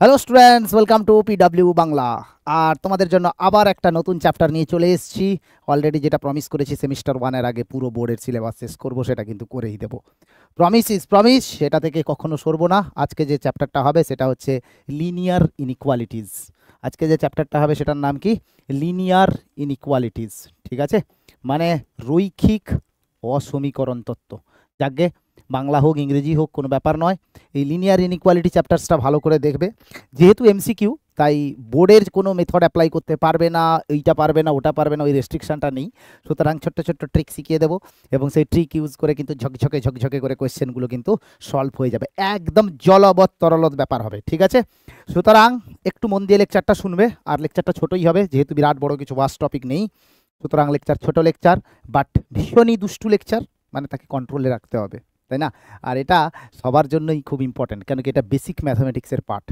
Hello students, welcome to PW Bangla. আর তোমাদের জন্য আবার একটা নতুন চ্যাপ্টার নিয়ে চলে এসেছি। অলরেডি যেটা প্রমিস করেছি সেমিস্টার ওয়ানের আগে পুরো বোর্ডের সিলেবাস শেষ করবো, সেটা কিন্তু করেই দেবো। প্রমিস ইজ প্রমিস, সেটা থেকে কখনো সরবো না। আজকে যে চ্যাপ্টারটা হবে সেটা হচ্ছে লিনিয়ার ইনইকুয়ালিটিস। আজকে যে চ্যাপ্টারটা হবে সেটার নাম কি? Linear inequalities. ঠিক আছে, মানে রৈখিক অসমীকরণ তত্ত্ব। যাকে বাংলা হোক ইংরেজি হোক কোনো ব্যাপার নয়। এই লিনিয়ার ইনইকুয়ালিটি চ্যাপ্টার্সটা ভালো করে দেখবে। যেহেতু এমসিকিউ, তাই বোর্ডের কোনো মেথড অ্যাপ্লাই করতে পারবে না, এইটা পারবে না ওটা পারবে না, ওই রেস্ট্রিকশনটা নেই। সুতরাং ছোট্ট ছোট্ট ট্রিক শিখিয়ে দেবো, এবং সেই ট্রিক ইউজ করে কিন্তু ঝকঝকে ঝকঝকে করে কোয়েশ্চেনগুলো কিন্তু সলভ হয়ে যাবে। একদম জলবৎ তরলত ব্যাপার হবে। ঠিক আছে, সুতরাং একটু মন দিয়ে লেকচারটা শুনবে। আর লেকচারটা ছোটোই হবে, যেহেতু বিরাট বড় কিছু ওয়াস্ট টপিক নেই। সুতরাং লেকচার ছোট লেকচার, বাট ভীষণই দুষ্টু লেকচার, মানে তাকে কন্ট্রোলে রাখতে হবে, তাই না? আর এটা সবার জন্যই খুব ইম্পর্টেন্ট, কেন কি এটা বেসিক ম্যাথামেটিক্সের পার্ট।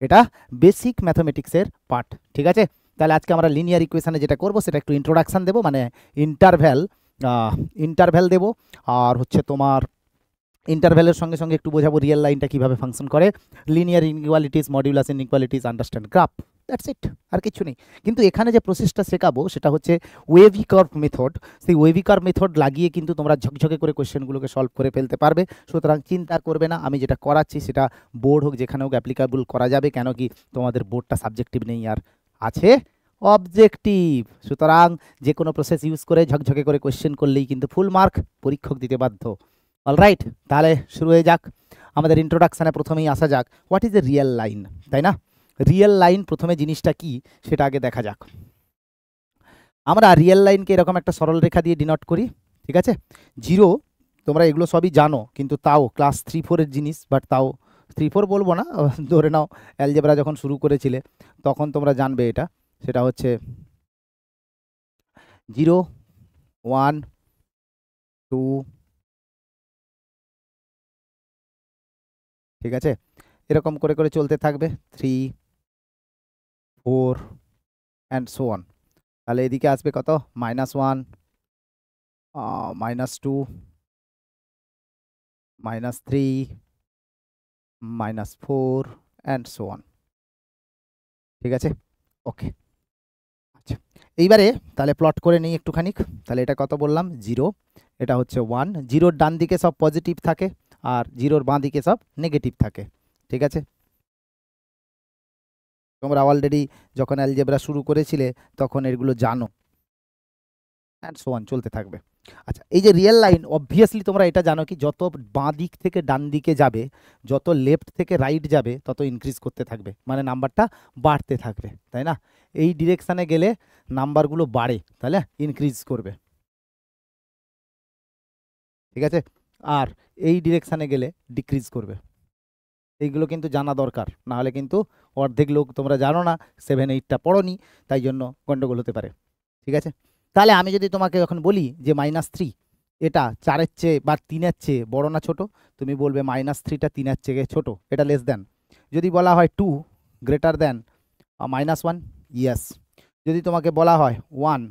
এটা বেসিক ম্যাথামেটিক্সের পার্ট। ঠিক আছে, তাহলে আজকে আমরা লিনিয়ার ইকুয়েশনে যেটা করব সেটা একটু ইন্ট্রোডাকশান দেবো, মানে ইন্টারভ্যাল ইন্টারভ্যাল দেবো। আর হচ্ছে তোমার ইন্টারভ্যালের সঙ্গে সঙ্গে একটু বোঝাবো রিয়েল লাইনটা কীভাবে ফাংশন করে। Linear inequalities, modulus inequalities, understand graph, that's it, আর কিছু নেই। কিন্তু এখানে যে প্রসেসটা শেখাবো সেটা হচ্ছে ওয়েভি কার্ভ মেথড। সেই ওয়েভি কার্ভ মেথড লাগিয়ে কিন্তু তোমরা ঝকঝকে করে কোয়েশ্চেনগুলোকে সলভ করে ফেলতে পারবে। সুতরাং চিন্তা করবে না, আমি যেটা করাচ্ছি সেটা বোর্ড হোক যেখানে হোক অ্যাপ্লিকেবল করা যাবে, কেন কি তোমাদের বোর্ডটা সাবজেক্টিভ নেই, আর আছে অবজেক্টিভ। সুতরাং যে কোনো প্রসেস ইউজ করে ঝকঝকে করে কোয়েশ্চেন করলেই কিন্তু ফুল মার্ক পরীক্ষক দিতে বাধ্য। অলরাইট, তাহলে শুরু হয়ে যাক। আমাদের ইন্ট্রোডাকশানে প্রথমেই আসা যাক, what is a real line, তাই না? রিয়েল লাইন প্রথমে জিনিসটা কি সেটা আগে দেখা যাক। আমরা রিয়েল লাইনকে এরকম একটা সরল রেখা দিয়ে ডিনোট করি। ঠিক আছে, জিরো, তোমরা এগুলো সবই জানো, কিন্তু তাও ক্লাস 3-4-এর জিনিস, বাট তাও 3-4 বলবো না, ধরে নাও অ্যালজেব্রা যখন শুরু করেছিলে তখন তোমরা জানবে এটা। সেটা হচ্ছে 0, 1, 2, ঠিক আছে, এরকম করে করে চলতে থাকবে, 3, 4 অ্যান্ড সো অন। তাহলে এদিকে আসবে কত? -1, -2, -3, -4 অ্যান্ড সো অন। ঠিক আছে, ওকে। আচ্ছা, এইবারে তাহলে প্লট করে নিই একটুখানি। তাহলে এটা কত বললাম? 0, এটা হচ্ছে 1। জিরোর ডান দিকে সব পজিটিভ থাকে, আর জিরোর বাঁ দিকে সব নেগেটিভ থাকে। ঠিক আছে, তোমরা অলরেডি যখন অ্যালজেব্রা শুরু করেছিলে তখন এগুলো জানো, অ্যান্ড সো অন চলতে থাকবে। আচ্ছা, এই যে রিয়েল লাইন, অবভিয়াসলি তোমরা এটা জানো কি, যত বাঁ দিক থেকে ডান দিকে যাবে, যত লেফট থেকে রাইট যাবে, তত ইনক্রিজ করতে থাকবে, মানে নাম্বারটা বাড়তে থাকবে, তাই না? এই ডিরেকশানে গেলে নাম্বারগুলো বাড়ে, তাহলে ইনক্রিজ করবে। ঠিক আছে, আর এই ডিরেকশানে গেলে ডিক্রিজ করবে। এইগুলো কিন্তু জানা দরকার, না হলে কিন্তু অর্ধেক লোক তোমরা জানো না, 7-8টা পড়োনি, তাই জন্য গন্ডগোল হতে পারে। ঠিক আছে, তাহলে আমি যদি তোমাকে এখন বলি যে -3 এটা 4-এর চেয়ে বা 3-এর চেয়ে বড় না ছোট, তুমি বলবে -3টা 3-এর চেয়ে ছোট, এটা লেস দেন। যদি বলা হয় 2 গ্রেটার দেন -1, ইয়েস। যদি তোমাকে বলা হয় 1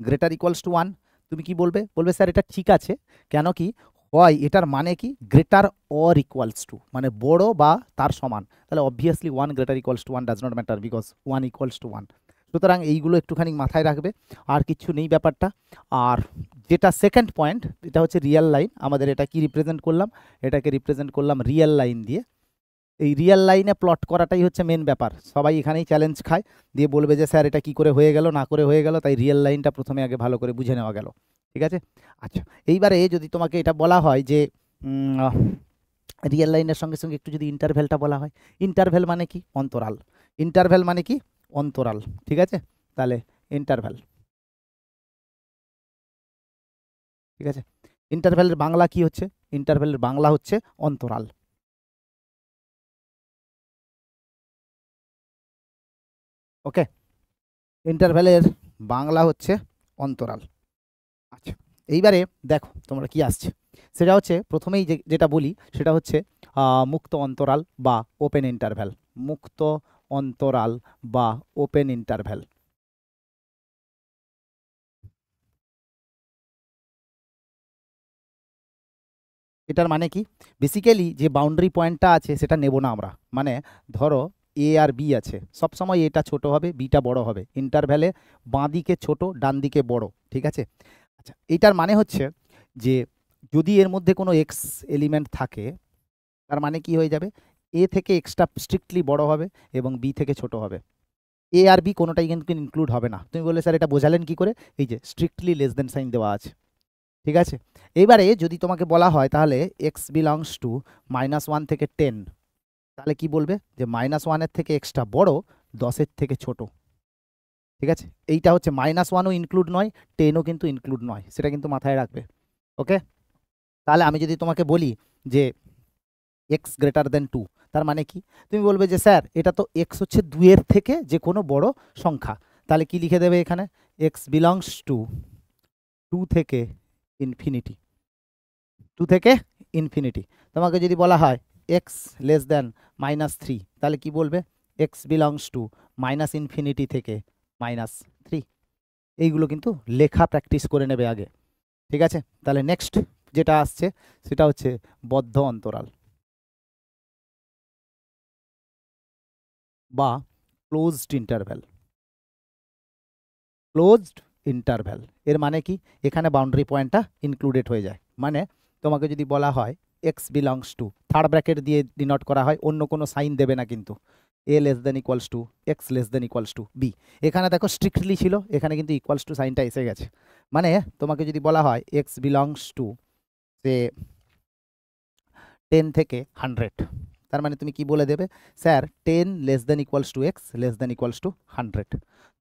গ্রেটার ইকুয়ালস টু 1, তুমি কি বলবে? বলবে স্যার এটা ঠিক আছে, কেন কি হয় এটার মানে কি গ্রেটার অর ইকুয়ালস টু, মানে বড় বা তার সমান। তাহলে obviously 1 greater equals to 1 does not matter, because 1 equals to 1। সুতরাং এইগুলো একটুখানি মাথায় রাখবে, আর কিছু নেই ব্যাপারটা। আর যেটা সেকেন্ড পয়েন্ট, এটা হচ্ছে রিয়েল লাইন। আমাদের এটা কি রিপ্রেজেন্ট করলাম? এটাকে রিপ্রেজেন্ট করলাম রিয়েল লাইন দিয়ে। এই রিয়েল লাইনে প্লট করাটাই হচ্ছে মেন ব্যাপার। সবাই এখানেই চ্যালেঞ্জ খায়, দিয়ে বলবে যে স্যার এটা কি করে হয়ে গেল না করে হয়ে গেল। তাই রিয়েল লাইনটা প্রথমে আগে ভালো করে বুঝে নেওয়া গেল। ঠিক আছে, আচ্ছা, এইবারে যদি তোমাকে এটা বলা হয় যে রিয়েল লাইনের সঙ্গে সঙ্গে একটু যদি ইন্টারভ্যালটা বলা হয়, ইন্টারভ্যাল মানে কি? অন্তরাল। ইন্টারভ্যাল মানে কি? অন্তরাল। ঠিক আছে, তাহলে ইন্টারভ্যাল। ঠিক আছে, ইন্টারভ্যালের বাংলা কি হচ্ছে? ইন্টারভ্যালের বাংলা হচ্ছে অন্তরাল। ওকে, ইন্টারভ্যালের বাংলা হচ্ছে অন্তরাল। আচ্ছা, এইবারে দেখো তোমরা কি আসছে। সেটা হচ্ছে প্রথমেই যেটা বলি সেটা হচ্ছে মুক্ত অন্তরাল বা ওপেন ইন্টারভ্যাল। মুক্ত অন্তরাল বা ওপেন ইন্টারভ্যাল। এটার মানে কি, বেসিক্যালি যে বাউন্ডারি পয়েন্টটা আছে সেটা নেব না আমরা। মানে ধরো এ আর বি আছে, সবসময় এটা ছোট হবে, বিটা বড় হবে, ইন্টারভ্যালে বাঁ দিকে ছোট ডান দিকে বড়, ঠিক আছে। আচ্ছা, এইটার মানে হচ্ছে যে যদি এর মধ্যে কোনো এক্স এলিমেন্ট থাকে, তার মানে কি হয়ে যাবে, এ থেকে এক্সটা স্ট্রিক্টলি বড় হবে এবং বি থেকে ছোট হবে। এ আর বি কোনোটাই কিন্তু ইনক্লুড হবে না। তুমি বললে স্যার এটা বোঝালেন কি করে, এই যে স্ট্রিক্টলি লেস দেন সাইন দেওয়া আছে, ঠিক আছে। এবারে যদি তোমাকে বলা হয় তাহলে এক্স বিলংস টু -1 থেকে 10, তাহলে কি বলবে যে -1-এর থেকে এক্সটা বড়, 10-এর থেকে ছোট, ঠিক আছে। এইটা হচ্ছে -1ও ইনক্লুড নয়, 10ও কিন্তু ইনক্লুড নয়, সেটা কিন্তু মাথায় রাখবে। ওকে, তাহলে আমি যদি তোমাকে বলি যে এক্স গ্রেটার দেন 2, তার মানে কি, তুমি বলবে যে স্যার এটা তো এক্স হচ্ছে 2-এর থেকে যে কোনো বড় সংখ্যা, তাহলে কি লিখে দেবে এখানে, এক্স বিলংস টু 2 থেকে ইনফিনিটি, 2 থেকে ইনফিনিটি। তোমাকে যদি বলা হয় এক্স লেস দেন -3, তাহলে কি বলবে, এক্স বিলংস টু -ইনফিনিটি থেকে -3। এইগুলো কিন্তু লেখা প্র্যাকটিস করে নেবে আগে, ঠিক আছে। তাহলে নেক্সট যেটা আসছে সেটা হচ্ছে বদ্ধ অন্তরাল বা ক্লোজড ইন্টারভ্যাল। ক্লোজড ইন্টারভ্যাল এর মানে কি, এখানে বাউন্ডারি পয়েন্টটা ইনক্লুডেড হয়ে যায়। মানে তোমাকে যদি বলা হয় x belongs to, third bracket দিয়ে ডিনোট করা হয়, অন্য কোনো সাইন দেবে না কিন্তু, a less than equals to x less than equals to b. এখানে দেখো স্ট্রিক্টলি ছিল, এখানে কিন্তু ইকুয়ালস টু সাইনটা এসে গেছে। মানে তোমাকে যদি বলা হয় এক্স বিলংস টু সে 10 থেকে 100, তার মানে তুমি কি বলে দেবে, sir 10 less than equals to x less than equals two 100।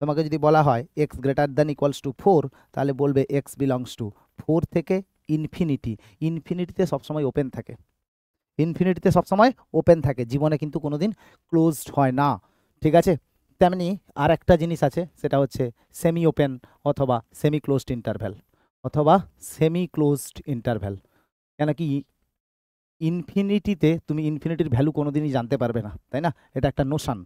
তোমাকে যদি বলা হয় x greater than equals to 4, তাহলে বলবে এক্স বিলংস টু 4 থেকে ইনফিনিটি। ইনফিনিটিতে সবসময় ওপেন থাকে, ইনফিনিটিতে সবসময় ওপেন থাকে, জীবনে কিন্তু কোনোদিন ক্লোজড হয় না, ঠিক আছে। তেমনি আর একটা জিনিস আছে, সেটা হচ্ছে সেমি ওপেন অথবা সেমি ক্লোজড ইন্টারভ্যাল, অথবা সেমি ক্লোজড ইন্টারভ্যাল। কেন কি, ইনফিনিটিতে তুমি ইনফিনিটির ভ্যালু কোনোদিনই জানতে পারবে না, তাই না, এটা একটা নোশান।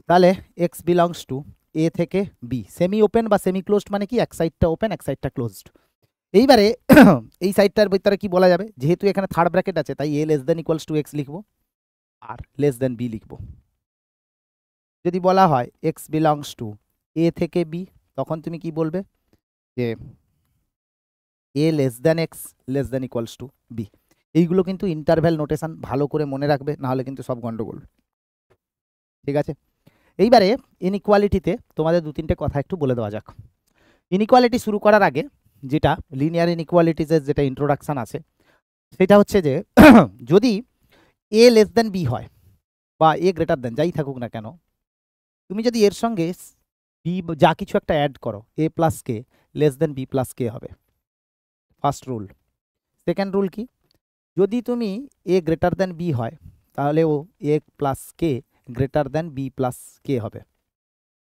তাহলে এক্স বিলংস টু এ থেকে বি, সেমি ওপেন বা সেমি ক্লোজড মানে কি, এক সাইডটা ওপেন এক সাইডটা ক্লোজড। এইবারে এই সাইডটার ভিতরে কি বলা যাবে, যেহেতু এখানে থার্ড ব্র্যাকেট আছে তাই a less than equals to x লিখবো আর লেস দেন বি লিখবো। যদি বলা হয় এক্স বিলংস টু এ থেকে বি, তখন তুমি কি বলবে যে a less than x less than equals to b. এইগুলো কিন্তু ইন্টারভ্যাল নোটেশন, ভালো করে মনে রাখবে, নাহলে কিন্তু সব গন্ডগোল, ঠিক আছে। এইবারে ইনইকুয়ালিটিতে তোমাদের 2-3টে কথা একটু বলে দেওয়া যাক। ইনইকুয়ালিটি শুরু করার আগে যেটা লিনিয়ার ইনইকুয়ালিটিসের যেটা ইন্ট্রোডাকশান আছে, সেটা হচ্ছে যে যদি এ লেস দেন বি হয় বা এ গ্রেটার দেন যাই থাকুক না কেন, তুমি যদি এর সঙ্গে বি যা কিছু একটা অ্যাড করো, এ plus k less than B plus কে হবে, ফার্স্ট রুল। সেকেন্ড রুল কি, যদি তুমি এ গ্রেটার দেন বি হয় তাহলে ও এ plus k greater than B plus কে হবে,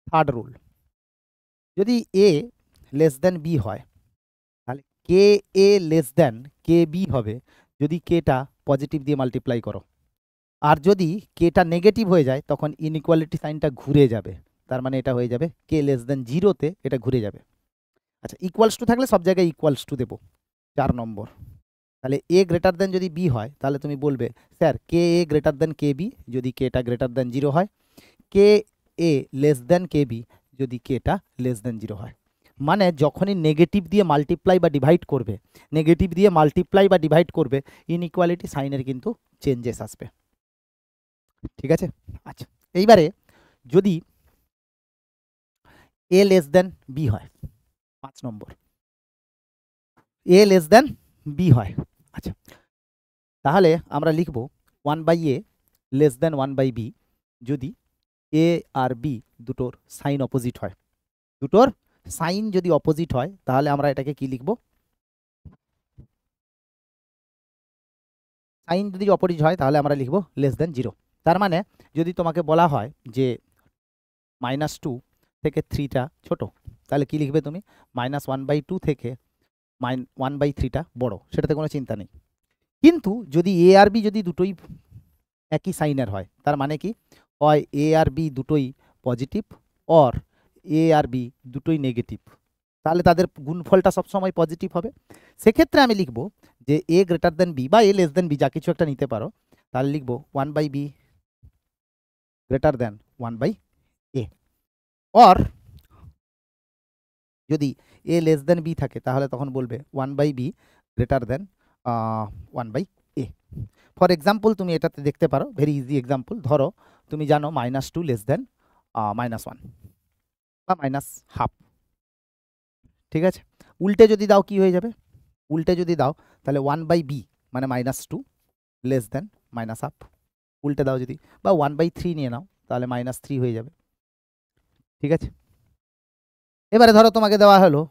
থার্ড রুল। যদি এ লেস দেন বি হয় তাহলে কে এ লেস দেন কে বি হবে, যদি কেটা পজিটিভ দিয়ে মাল্টিপ্লাই করো। আর যদি কেটা নেগেটিভ হয়ে যায় তখন ইনইকুয়ালিটি সাইনটা ঘুরে যাবে, তার মানে এটা হয়ে যাবে কে লেস দেন 0-তে এটা ঘুরে যাবে। আচ্ছা, ইকুয়ালস টু থাকলে সব জায়গায় ইকুয়ালস টু দেবো, 4 নম্বর। তাহলে এ গ্রেটার দেন যদি বি হয় তাহলে তুমি বলবে স্যার কে এ গ্রেটার দেন কে বি যদি কেটা গ্রেটার দেন 0 হয়, কে এ লেস দেন কে বি যদি কেটা লেস দেন 0 হয়। মানে যখনই নেগেটিভ দিয়ে মাল্টিপ্লাই বা ডিভাইড করবে, নেগেটিভ দিয়ে মাল্টিপ্লাই বা ডিভাইড করবে, ইনইকুয়ালিটি সাইনের কিন্তু চেঞ্জেস আসবে, ঠিক আছে। আচ্ছা, এইবারে যদি এ লেস দেন বি হয়, 5 নম্বর, এ লেস দেন বি হয়, আচ্ছা, তাহলে আমরা লিখব 1/a লেস দেন 1/b যদি এ আর বি দুটোর সাইন অপোজিট হয়। দুটোর সাইন যদি অপোজিট হয় তাহলে আমরা এটাকে কি লিখব, সাইন যদি অপোজিট হয় তাহলে আমরা লিখব লেস দেন 0। তার মানে যদি তোমাকে বলা হয় যে -2 থেকে 3টা ছোট, তাহলে কি লিখবে তুমি, -1/2 থেকে 1/3টা বড়, সেটাতে কোনো চিন্তা নেই। কিন্তু যদি এ আর বি যদি দুটোই একই সাইনের হয়, তার মানে কি, হয় এ আর বি দুটোই পজিটিভ অর এ আর বি দুটোই নেগেটিভ, তাহলে তাদের গুণফলটা সবসময় পজিটিভ হবে। সেক্ষেত্রে আমি লিখব যে এ গ্রেটার দেন বি বা এ লেস দেন বি, যা কিছু একটা নিতে পারো। তাহলে লিখব 1/b greater than 1/a। Or যদি এ লেস দেন বি থাকে তাহলে তখন বলবে 1/b greater than 1/a। For example তুমি এটাতে দেখতে পারো, ভেরি ইজি এক্সাম্পল। ধরো তুমি জানো -2 লেস দেন -1 বা -1/2, ঠিক আছে? উল্টে যদি দাও কি হয়ে যাবে? উল্টে যদি দাও তাহলে 1/b মানে -2 লেস দেন -1/2। উল্টে দাও যদি, বা 1/3 নিয়ে নাও তাহলে -3 হয়ে যাবে, ঠিক আছে? এবারে ধরো তোমাকে দেওয়া হলো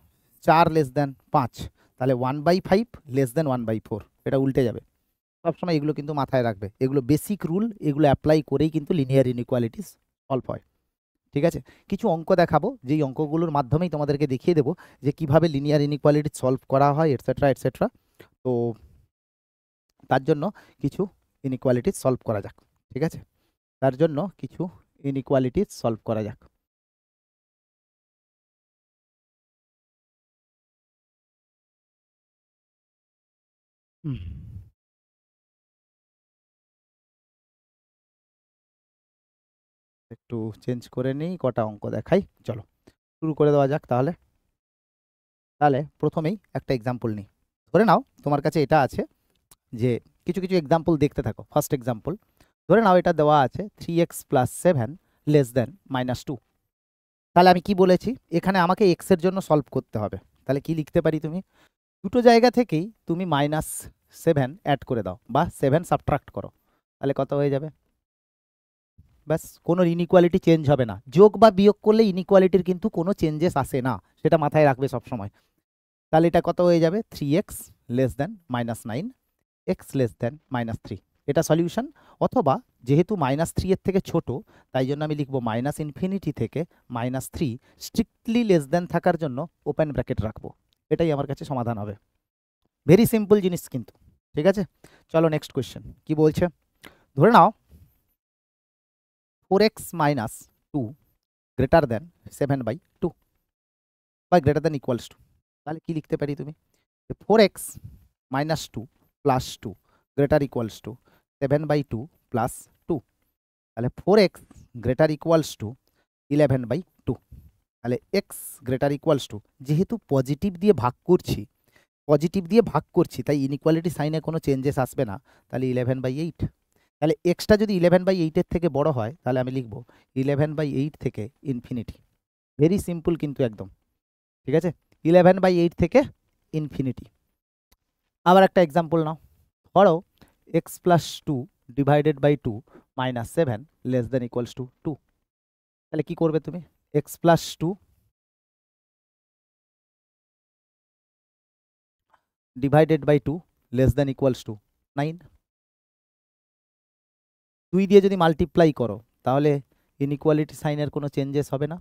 4 লেস দেন 5, তাহলে 1/5 লেস দেন 1/4, এটা উল্টে যাবে। সবসময় এগুলো কিন্তু মাথায় রাখবে, এগুলো বেসিক রুল, এগুলো অ্যাপ্লাই করেই কিন্তু লিনিয়ার ইনইকুয়ালিটিস সলভ হয়, ঠিক আছে? কিছু অঙ্ক দেখাবো, যেই অঙ্কগুলোর মাধ্যমেই তোমাদেরকে দেখিয়ে দেবো যে কিভাবে লিনিয়ার ইনইকুয়ালিটি সলভ করা হয়, এটসেট্রা এটসেট্রা। তো তার জন্য কিছু ইনইকুয়ালিটিস সলভ করা যাক, ঠিক আছে? তার জন্য কিছু ইনইকুয়ালিটিস সলভ করা যাক। হুম, একটু চেঞ্জ করে নিই, কটা অঙ্ক দেখাই, চলো শুরু করে দেওয়া যাক তাহলে। তাহলে প্রথমেই একটা এক্সাম্পল নিই। ধরে নাও তোমার কাছে এটা আছে যে কিছু কিছু এক্সাম্পল দেখতে থাকো। ফার্স্ট এক্সাম্পল, ধরে নাও এটা দেওয়া আছে 3x + 7 লেস দেন -2। তাহলে আমি কি বলেছি, এখানে আমাকে x এর জন্য সলভ করতে হবে। তাহলে কি লিখতে পারি, তুমি দুটো জায়গা থেকেই তুমি -7 অ্যাড করে দাও বা 7 সাবট্রাক্ট করো, তাহলে কত হয়ে যাবে? ব্যাস, কোনো ইনইকুয়ালিটি চেঞ্জ হবে না। যোগ বা বিয়োগ করলে ইনইকুয়ালিটির কিন্তু কোনো চেঞ্জেস আসে না, সেটা মাথায় রাখবে সবসময়। তাহলে এটা কত হয়ে যাবে? 3x less than -9, x less than -3, এটা সলিউশন। অথবা যেহেতু -3 এর থেকে ছোট, তাই জন্য আমি লিখবো -ইনফিনিটি থেকে -3 স্ট্রিক্টলি লেস দেন থাকার জন্য ওপেন ব্র্যাকেট রাখবো। এটাই আমার কাছে সমাধান হবে। ভেরি সিম্পল জিনিস কিন্তু, ঠিক আছে? চলো নেক্সট কোয়েশ্চেন কি বলছে। ধরে নাও 4x - 2 গ্রেটার দেন 7/2 বা গ্রেটার দেন ইকুয়ালস টু। তাহলে কি লিখতে পারি তুমি? 4x - 2 + 2 greater equals to 7/2 + 2। তাহলে 4x গ্রেটার ইকুয়ালস টু 11/2। তাহলে x গ্রেটার ইকুয়ালস টু, যেহেতু পজিটিভ দিয়ে ভাগ করছি তাই ইনইকুয়ালিটি সাইনে কোনো চেঞ্জেস আসবে না, তাহলে 11/8। তাহলে এক্সটা যদি 11/8 এর থেকে বড় হয় তাহলে আমি লিখব 11/8 থেকে ইনফিনিটি। ভেরি সিম্পল কিন্তু একদম, ঠিক আছে? 11/8 থেকে ইনফিনিটি। আবার একটা এক্সাম্পল নাও। ধরো x + 2 divided by 2 -7 less than equals to 2। তাহলে কি করবে তুমি? x + 2 divided by 2 less than equals to 9। 2 দিয়ে যদি মাল্টিপ্লাই করো তাহলে ইনইকুয়ালিটি সাইনের কোনো চেঞ্জেস হবে না।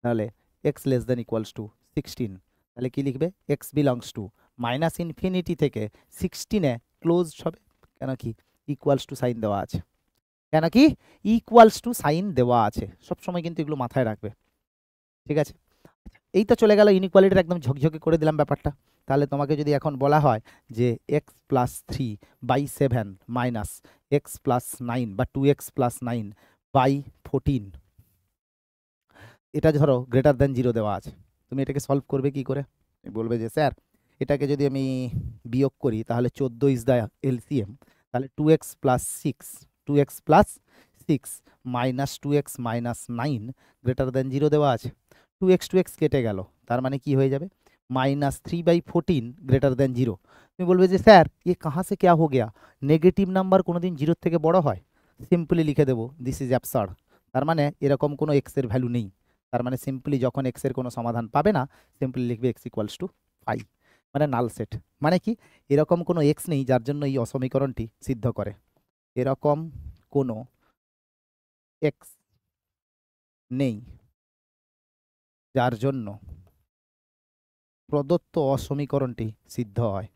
তাহলে x less than equals two 16। তাহলে কি লিখবে? x বিলংস টু -ইনফিনিটি থেকে 16-এ ক্লোজ হবে। কেন কি? ইকুয়ালস টু সাইন দেওয়া আছে। কেন কি? ইকুয়ালস টু সাইন দেওয়া আছে। সবসময় কিন্তু এগুলো মাথায় রাখবে, ঠিক আছে? এই তো চলে গেল ইনইকুয়ালিটির একদম ঝকঝকে করে দিলাম ব্যাপারটা। তাহলে তোমাকে যদি এখন বলা হয় যে x + 3/7 মাইনাস x + 9 বা 2x + 9/14, এটা ধরো গ্রেটার দেন 0 দেওয়া আছে, তুমি এটাকে সলভ করবে কি করে? বলবে যে স্যার এটাকে যদি আমি বিয়োগ করি তাহলে 14 ইজ দ্য এলসিএম। তাহলে 2x + 6 -2x -9 গ্রেটার দেন 0 দেওয়া আছে। 2x কেটে গেল, তার মানে কি হয়ে যাবে? -3/14 গ্রেটার দেন 0। তুমি বলবে যে স্যার ये कहाँ से क्या हो गया, নেগেটিভ নাম্বার কোনোদিন 0 থেকে বড় হয়? সিম্পলি লিখে দেবো দিস ইজ অ্যাবসার্ড। তার মানে এরকম কোনো এক্স এর ভ্যালু নেই। তার মানে সিম্পলি যখন এক্স এর কোনো সমাধান পাবে না, সিম্পলি লিখবে x = 5, মানে নাল সেট। মানে কি? এরকম কোনো এক্স নেই যার জন্য এই অসমীকরণটি সিদ্ধ করে। এরকম কোনো এক্স নেই যার জন্য প্রদত্ত অসমীকরণটি সিদ্ধ হয়।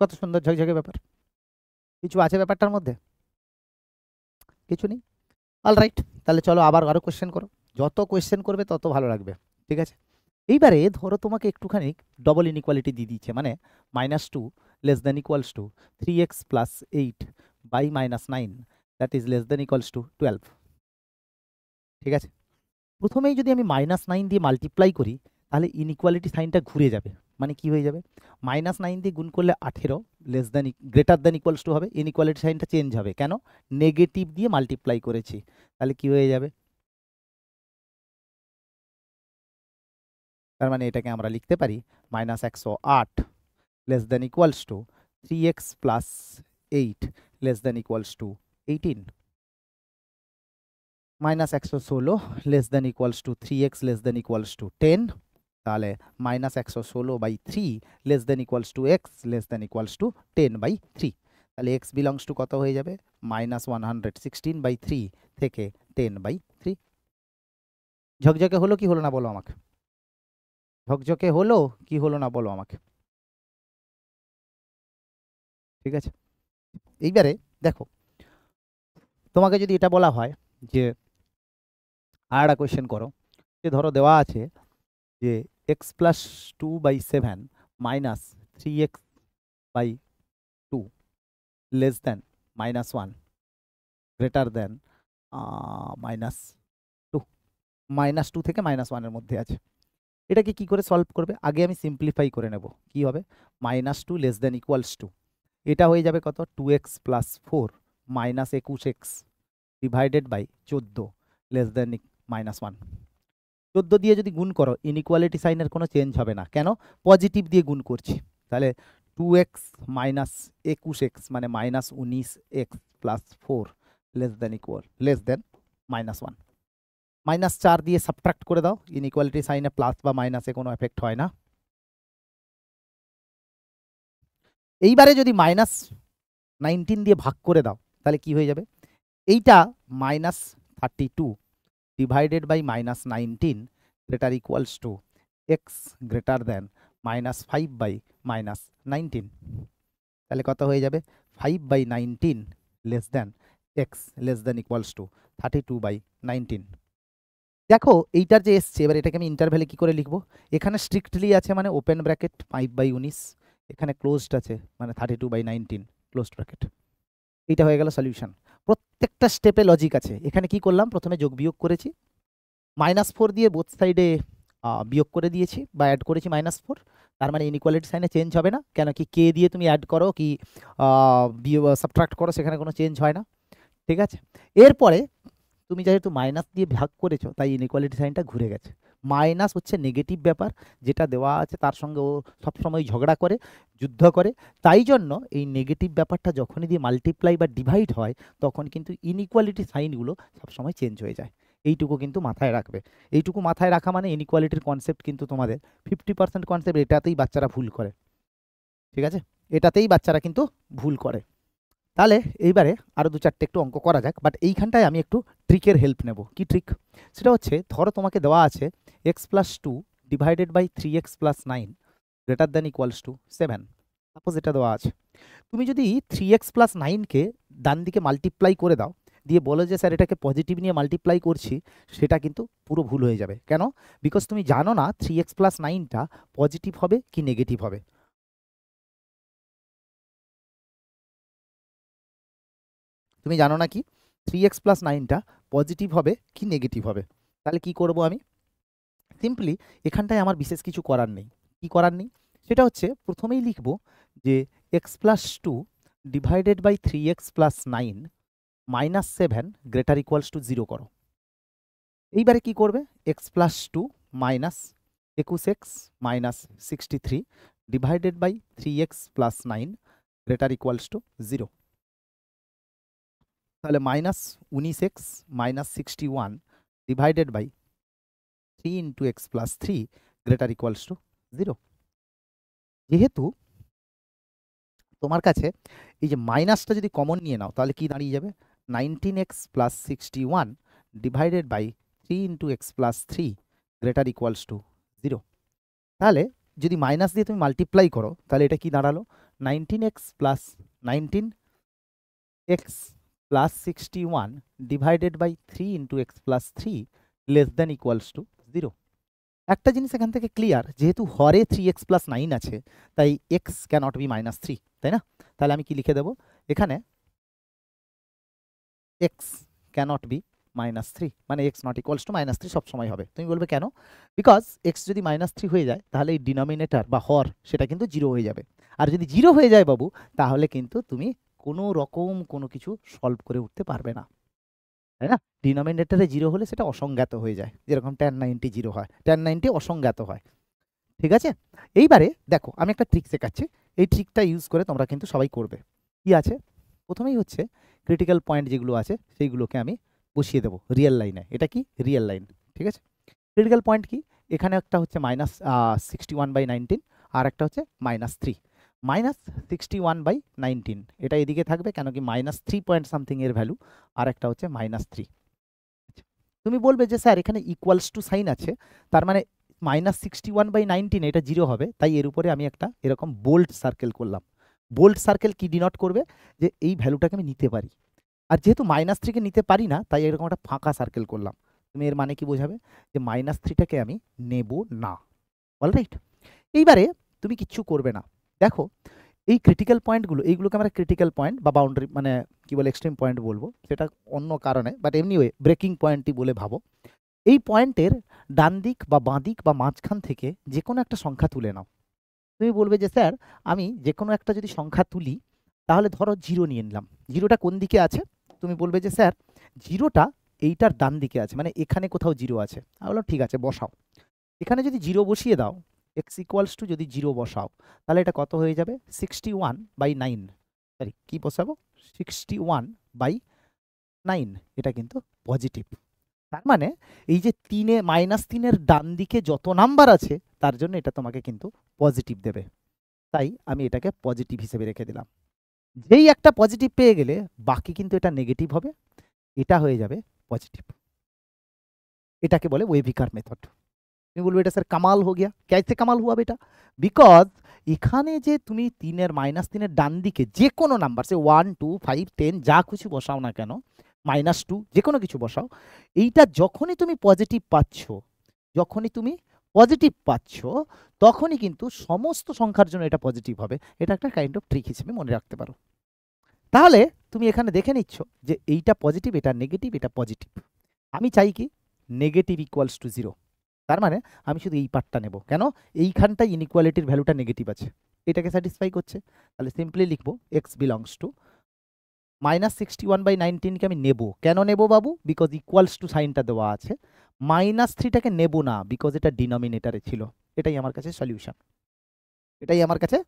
কত সুন্দর ঝকঝকে ব্যাপার। কিছু আছে ব্যাপারটার মধ্যে? কিছু নেই। অলরাইট, তাহলে চলো আবার আরো কোয়েশ্চেন করো। যত কোয়েশ্চেন করবে তত ভালো লাগবে। ঠিক আছে, এইবারে ধরো তোমাকে একটুখানি ডবল ইনইকুয়ালিটি দিয়ে দিচ্ছে, মানে -2 less than equals to 3x plus 8 by -9 that is less than equals to 12। ঠিক আছে, প্রথমেই যদি আমি -9 দিয়ে মাল্টিপ্লাই করি তাহলে ইনইকুয়ালিটি সাইনটা ঘুরে যাবে। মানে কি হয়ে যাবে, -9 দিয়ে গুণ করলে 18 less than greater than equals two হবে, ইনইকুয়ালিটি সাইনটা চেঞ্জ হবে। কেন? নেগেটিভ দিয়ে মাল্টিপ্লাই করেছি। তাহলে কি হয়ে যাবে, তার মানে এটাকে আমরা লিখতে পারি -108 less than equals to 3x plus 8 less than equals two 18, -116 less than equals to 3x less than equals two 10। তাহলে -116/3 less than equals to x less than equals two 10/3। তাহলে x বিলংস টু কত হয়ে যাবে, -116/3 থেকে 10/3। ঝকঝকে হলো কি হলো না বলো আমাকে, ঝকঝকে হলো কি হলো না বলো আমাকে। ঠিক আছে, এইবারে দেখো, তোমাকে যদি এটা বলা হয় যে আর একটা কোয়েশ্চেন করো, যে ধরো দেওয়া আছে যে x+2/7 minus 3x/2 less than -1 greater দেন -2, -2 থেকে -1 এর মধ্যে আছে। এটাকে কি করে সলভ করবে, আগে আমি সিম্পলিফাই করে নেব। কি হবে, -2 লেস দেন ইকুয়ালস টু, এটা হয়ে যাবে কত, 2x plus 4 minus 21x divided by 14 less than -1। 14 দিয়ে যদি গুণ করো ইনইকুয়ালিটি সাইনের কোনো চেঞ্জ হবে না। কেন? পজিটিভ দিয়ে গুণ করছি। তাহলে 2x মাইনাস 21x মানে -19x প্লাস 4 লেস দেন -1। -4 দিয়ে সাবট্রাক্ট করে দাও, ইনইকুয়ালিটি সাইনে প্লাস বা মাইনাসে কোনো এফেক্ট হয় না। এইবারে যদি -19 দিয়ে ভাগ করে দাও তাহলে কি হয়ে যাবে, এইটা -32 divided by -19 greater equals to x greater than -5/-19। তাহলে কত হয়ে যাবে, 5/19 less than x less than equals to 32/19। দেখো এইটার যে এসছে, এবার এটাকে আমি ইন্টারভ্যালে কি করে লিখবো, এখানে স্ট্রিক্টলি আছে মানে ওপেন ব্র্যাকেট 5/19, এখানে ক্লোজড আছে মানে 32/19 ক্লোজড ব্র্যাকেট। এইটা হয়ে গেল সলিউশন। প্রত্যেকটা স্টেপে লজিক আছে। এখানে কি করলাম, প্রথমে যোগ বিয়োগ করেছি, -4 দিয়ে বোথ সাইডে বিয়োগ করে দিয়েছি বা অ্যাড করেছি -4। তার মানে ইনইকুয়ালিটি সাইনে চেঞ্জ হবে না। কেন কি কে দিয়ে তুমি অ্যাড করো কি সাবট্রাক্ট করো সেখানে কোনো চেঞ্জ হয় না। ঠিক আছে, এরপরে তুমি যেহেতু মাইনাস দিয়ে ভাগ করেছো তাই ইনইকুয়ালিটি সাইনটা ঘুরে গেছে। মাইনাস হচ্ছে নেগেটিভ ব্যাপার, যেটা দেওয়া আছে তার সঙ্গে ও সবসময় ঝগড়া করে, যুদ্ধ করে। তাই জন্য এই নেগেটিভ ব্যাপারটা যখনই দিয়ে মাল্টিপ্লাই বা ডিভাইড হয় তখন কিন্তু ইনইকুয়ালিটি সাইনগুলো সবসময় চেঞ্জ হয়ে যায়। এইটুকু কিন্তু মাথায় রাখবে। এইটুকু মাথায় রাখা মানে ইনইকুয়ালিটির কনসেপ্ট কিন্তু তোমাদের 50% কনসেপ্ট এটাতেই বাচ্চারা ভুল করে। ঠিক আছে, এটাতেই বাচ্চারা কিন্তু ভুল করে। তাহলে এইবারে আরও 2-4টে একটু অঙ্ক করা যাক, বাট এইখানটায় আমি একটু ট্রিকের হেল্প নেব। কি ট্রিক? সেটা হচ্ছে ধরো তোমাকে দেওয়া আছে x+2 divided by 3x plus 9 greater than equals to 7। Suppose এটা দেওয়া আছে, তুমি যদি 3x প্লাস 9কে ডান দিকে মাল্টিপ্লাই করে দাও, দিয়ে বলো যে স্যার এটাকে পজিটিভ নিয়ে মাল্টিপ্লাই করছি, সেটা কিন্তু পুরো ভুল হয়ে যাবে। কেন? বিকজ তুমি জানো না 3x প্লাস 9টা পজিটিভ হবে কি নেগেটিভ হবে। তুমি জানো না কি 3x প্লাস 9টা পজিটিভ হবে কি নেগেটিভ হবে। তাহলে কি করব আমি, সিম্পলি এখানটায় আমার বিশেষ কিছু করার নেই। কি করার নেই সেটা হচ্ছে প্রথমেই লিখব যে x+2 divided by 3x plus 9 -7 greater equals to 0 করো। এইবারে কি করবে, x+2 minus 21x minus 63 divided by 3x plus 9 greater equals to 0। তাহলে -19x minus 61 divided by 3 into x plus 3 greater equals to 0। যেহেতু তোমার কাছে এই যে মাইনাসটা যদি কমন নিয়ে নাও তাহলে কি দাঁড়িয়ে যাবে, 19x plus 61 divided by 3 into x plus 3 greater equals to 0। তাহলে যদি মাইনাস দিয়ে তুমি মাল্টিপ্লাই করো তাহলে এটা কি দাঁড়ালো, 19x plus 19 x plus 61 divided by 3 into x plus 3 less than equals to 0। একটা জিনিস এখান থেকে ক্লিয়ার, যেহেতু হরে 3x প্লাস 9 আছে তাই x ক্যানট বি -3, তাই না? তাহলে আমি কি লিখে দেবো এখানে, x ক্যানট বি -3, মানে x নট ইকুয়ালস টু -3 সবসময় হবে। তুমি বলবে কেন? বিকজ x যদি -3 হয়ে যায় তাহলে এই ডিনোমিনেটর বা হর সেটা কিন্তু 0 হয়ে যাবে। আর যদি 0 হয়ে যায় বাবু, তাহলে কিন্তু তুমি কোনো রকম কোনো কিছু সলভ করে উঠতে পারবে না, তাই না? ডিনোমিনেটরে 0 হলে সেটা অসংজ্ঞাত হয়ে যায়, যেরকম tan 90 0 হয়, tan 90 অসংজ্ঞাত হয়। ঠিক আছে, এইবারে দেখো আমি একটা ট্রিক শেখাচ্ছি, এই ট্রিকটা ইউজ করে তোমরা কিন্তু সবাই করবে। কি আছে? প্রথমেই হচ্ছে ক্রিটিক্যাল পয়েন্ট যেগুলো আছে সেইগুলোকে আমি বসিয়ে দেবো রিয়েল লাইনে। এটা কি? Real line. ঠিক আছে, ক্রিটিক্যাল পয়েন্ট কি? এখানে একটা হচ্ছে -61/19 আর একটা হচ্ছে -3। -61/19 এটা এদিকে থাকবে, কেন কি -3 পয়েন্ট সামথিং এর ভ্যালু, আর একটা হচ্ছে -3। তুমি বলবে যে স্যার এখানে ইকুয়ালস টু সাইন আছে, তার মানে -61/19 এটা 0 হবে, তাই এর উপরে আমি একটা এরকম বোল্ড সার্কেল করলাম। বোল্ড সার্কেল কি ডিনোট করবে? যে এই ভ্যালুটাকে আমি নিতে পারি। আর যেহেতু -3কে নিতে পারি না, তাই এরকম একটা ফাঁকা সার্কেল করলাম। তুমি এর মানে কি বোঝাবে? যে -3টাকে আমি নেব না। অলরাইট, এইবারে তুমি কিচ্ছু করবে না। দেখো এই ক্রিটিক্যাল পয়েন্টগুলো, এইগুলোকে আমরা ক্রিটিক্যাল পয়েন্ট বা বাউন্ডারি মানে কি বলে এক্সট্রিম পয়েন্ট বলবো, সেটা অন্য কারণে, বাট এমনিওয়ে ব্রেকিং পয়েন্টই বলে ভাবো। এই পয়েন্টের ডান দিক বা বাঁ দিক বা মাঝখান থেকে যে কোনো একটা সংখ্যা তুলে নাও। তুমি বলবে যে স্যার আমি যে কোনো একটা যদি সংখ্যা তুলি, তাহলে ধরো 0 নিয়ে নিলাম। 0টা কোন দিকে আছে? তুমি বলবে যে স্যার 0টা এইটার ডান দিকে আছে, মানে এখানে কোথাও 0 আছে। আমি বললাম ঠিক আছে, বসাও। এখানে যদি 0 বসিয়ে দাও, x ইকুয়ালস টু যদি 0 বসাও, তাহলে এটা কত হয়ে যাবে? 61/9। সরি, কি বসাবো? 61/9। এটা কিন্তু পজিটিভ। তার মানে এই যে -3-এর ডান দিকে যত নাম্বার আছে তার জন্য এটা তোমাকে কিন্তু পজিটিভ দেবে, তাই আমি এটাকে পজিটিভ হিসেবে রেখে দিলাম। যেই একটা পজিটিভ পেয়ে গেলে বাকি কিন্তু এটা নেগেটিভ হবে, এটা হয়ে যাবে পজিটিভ। এটাকে বলে ওয়েভিকার মেথড। তুমি বলবে এটা স্যার কামাল হো গিয়া, कैसे কামাল হুয়া বেটা? বিকজ এখানে যে তুমি -3-এর ডান দিকে যে কোনো নাম্বার, সে 1 2 5 10 যা কিছু বসাও না কেন, -2 যে কোনো কিছু বসাও, এইটা যখনই তুমি পজিটিভ পাচ্ছ, যখনই তুমি পজিটিভ পাচ্ছ, তখনই কিন্তু সমস্ত সংখ্যার জন্য এটা পজিটিভ হবে। এটা একটা কাইন্ড অফ ট্রিক হিসেবে মনে রাখতে পারো। তাহলে তুমি এখানে দেখে নিচ্ছ যে এইটা পজিটিভ, এটা নেগেটিভ, এটা পজিটিভ। আমি চাই কি? Negative equals to 0। তার মানে আমি শুধু এই পার্টটা নেব, কেন? এইখানটায় ইনইকুয়ালিটির ভ্যালুটা নেগেটিভ আছে, এটাকে স্যাটিসফাই করছে। তাহলে সিম্পলি লিখবো x বিলংস টু -61/19কে আমি নেব। কেন নেব বাবু? বিকজ ইকুয়ালস টু সাইনটা দেওয়া আছে। -3টাকে নেব না, বিকজ এটা ডিনোমিনেটারে ছিল। এটাই আমার কাছে সলিউশন, এটাই আমার কাছে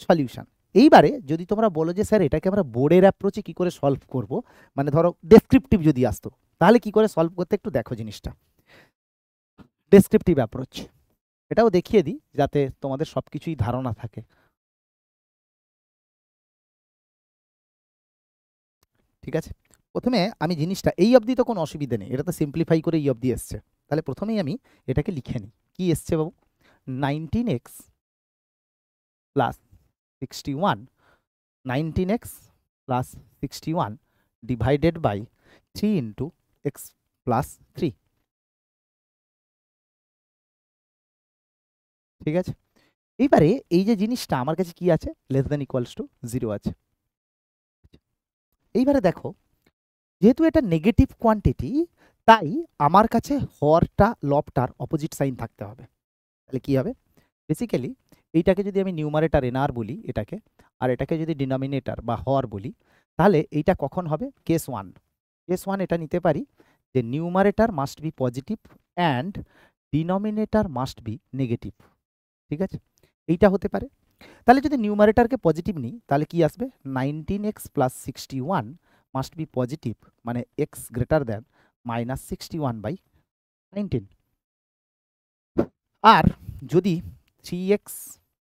সলিউশন। এইবারে যদি তোমরা বলো যে স্যার এটাকে আমরা বোর্ডের অ্যাপ্রোচে কি করে সলভ করব, মানে ধরো ডেসক্রিপটিভ যদি আসতো, তাহলে কি করে সলভ করতে একটু দেখো জিনিসটা। ডেসক্রিপটিভ অ্যাপ্রোচ, এটাও দেখিয়ে দিই যাতে তোমাদের সব কিছুই ধারণা থাকে। ঠিক আছে, প্রথমে আমি জিনিসটা এই অবধি তো কোনো অসুবিধা নেই, এটা তো সিম্পলিফাই করে এই অবধি এসছে। তাহলে প্রথমেই আমি এটাকে লিখে নিই। কি এসছে বাবু? 19x plus 61, 19x plus 61 divided by 3 into x plus 3। ঠিক আছে, এইবারে এই যে জিনিসটা আমার কাছে কি আছে? লেস দেন ইকুয়ালস টু 0 আছে। এইবারে দেখো, যেহেতু এটা নেগেটিভ কোয়ান্টিটি, তাই আমার কাছে হরটা লবটার অপোজিট সাইন থাকতে হবে। তাহলে কি হবে? বেসিক্যালি এইটাকে যদি আমি নিউমারেটার এনআর বলি এটাকে, আর এটাকে যদি ডিনোমিনেটর বা হর বলি, তাহলে এইটা কখন হবে? কেস 1। কেস 1 এটা নিতে পারি যে numerator must be positive and denominator must be negative. ঠিক আছে, এইটা হতে পারে। তাহলে যদি নিউমারেটারকে পজিটিভ নিই, তাহলে কি আসবে? 19x plus 61 must be positive, মানে এক্স গ্রেটার দ্যান -61/19। আর যদি 3x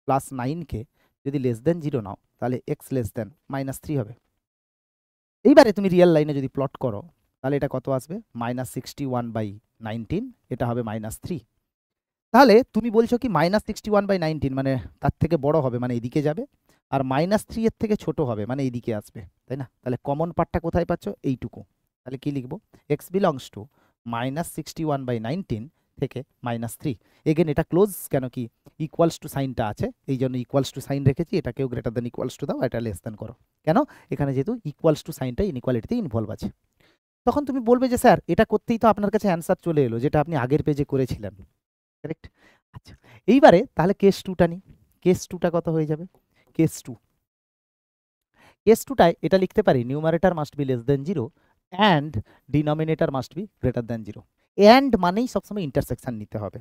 প্লাস 9কে যদি লেস দেন 0 নাও, তাহলে x লেস দেন -3 হবে। এইবারে তুমি রিয়েল লাইনে যদি প্লট করো, তাহলে এটা কত আসবে? -61/19, এটা হবে -3। তাহলে তুমি বলছো কি -61/19 মানে তার থেকে বড় হবে, মানে এদিকে যাবে। আর -3 এর থেকে ছোট হবে মানে এইদিকে আসবে, তাই না? তাহলে কমন পার্টটা কোথায় পাচ্ছ? এইটুকু। তাহলে কি লিখবো? x বিলংস টু -61/19 থেকে -3। এগেন এটা ক্লোজ, কেন কি ইকুয়ালস টু সাইনটা আছে, এই জন্য ইকুয়ালস টু সাইন রেখেছি। এটাকেও গ্রেটার দেন ইকুয়ালস টু দাও, এটা লেস দেন করো। কেন? এখানে যেহেতু ইকুয়ালস টু সাইনটা ইনইকুয়ালিটিতে ইনভলভ আছে। তখন তুমি বলবে যে স্যার এটা করতেই তো আপনার কাছে অ্যান্সার চলে এলো, যেটা আপনি আগের পেজে করেছিলেন, কারেক্ট? আচ্ছা, এইবারে তাহলে কেস টুটা নিই। কেস টুটা কত হয়ে যাবে? কেস টু, কেস টুটায় এটা লিখতে পারি numerator must be less than 0 and denominator must be greater than 0। And মানেই সবসময় ইন্টারসেকশন নিতে হবে।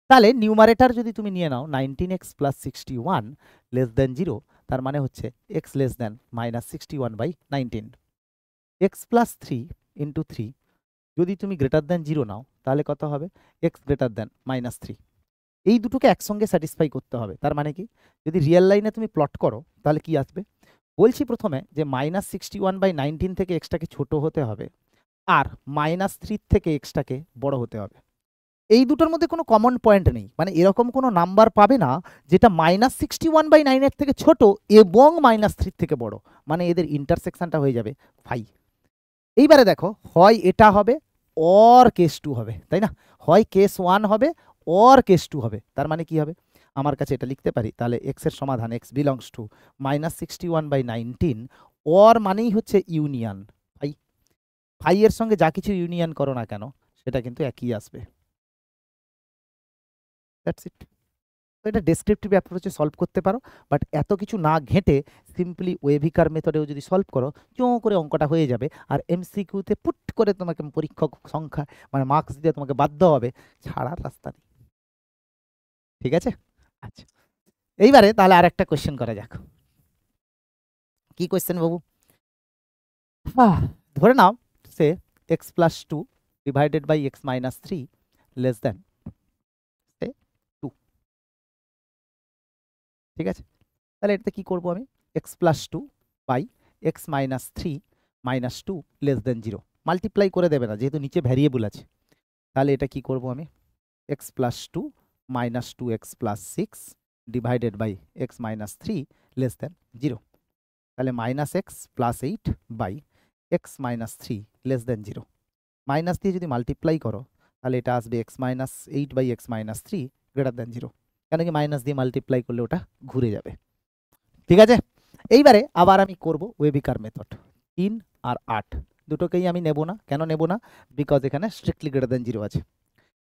তাহলে নিউমারেটর যদি তুমি নিয়ে নাও 19x প্লাস 61 লেস দেন 0, তার মানে হচ্ছে x লেস দেন -61/19। x প্লাস 3 ইন্টু 3 যদি তুমি গ্রেটার দেন 0 নাও, তাহলে কত হবে? x গ্রেটার দেন -3। এই দুটোকে একসঙ্গে স্যাটিসফাই করতে হবে। তার মানে কি, যদি রিয়েল লাইনে তুমি প্লট করো তাহলে কি আসবে? বলছি প্রথমে যে -61/19 থেকে এক্সটাকে ছোট হতে হবে, আর -3 থেকে এক্সটাকে বড় হতে হবে। এই দুটোর মধ্যে কোনো কমন পয়েন্ট নেই, মানে এরকম কোনো নাম্বার পাবে না যেটা -61/9 এর থেকে ছোট এবং -3 থেকে বড়, মানে এদের ইন্টারসেকশনটা হয়ে যাবে 5। এইবারে দেখো, হয় এটা হবে অর কেস 2 হবে, তাই না? হয় কেস 1 হবে অর কেস 2 হবে। তার মানে কি হবে? আমার কাছে এটা লিখতে পারি, তাহলে এক্স এর সমাধান x বিলংস টু -61/19 অর মানেই হচ্ছে ইউনিয়ন। ফাই এর সঙ্গে যা কিছু ইউনিয়ন করো না কেন সেটা কিন্তু একই আসবে। That's it. তো এটা ডেসক্রিপটিভ অ্যাপ্রোচে সলভ করতে পারো, বাট এত কিছু না ঘেঁটে সিম্পলি ওয়েভিকার মেথডেও যদি সলভ করো, চোঁ করে অঙ্কটা হয়ে যাবে। আর এমসিকিউতে পুট করে তোমাকে পরীক্ষক সংখ্যা মানে মার্কস দিয়ে তোমাকে বাধ্য হবে, ছাড়ার রাস্তা নেই। ঠিক আছে? আচ্ছা, এইবারে তাহলে আর একটা কোয়েশ্চেন করা যাক। কি কোয়েশ্চেন বাবু? ধরে নাও সে x plus 2 divided by x minus 3 less than 2। ঠিক আছে, তাহলে এটাতে কি করব আমি? x plus 2 by x minus 3 minus 2 less than 0। Multiply করে দেবে না, যেহেতু নিচে ভ্যারিয়েবল আছে। তাহলে এটা কি করব আমি? x plus 2 minus 2x plus 6 divided by x minus 3 less than 0। তাহলে minus x plus 8 by x minus 3 less than 0। Minus দিয়ে যদি মাল্টিপ্লাই করো তাহলে এটা আসবে x minus 8 by x minus 3 greater than 0। কেন কি মাইনাস দিয়ে মাল্টিপ্লাই করলে ওটা ঘুরে যাবে। ঠিক আছে, এইবারে আবার আমি করব ওয়েভিকার মেথড। 3 আর 8 দুটোকেই আমি নেব না। কেন নেব না? বিকজ এখানে স্ট্রিক্টলি গ্রেটার দেন 0 আছে।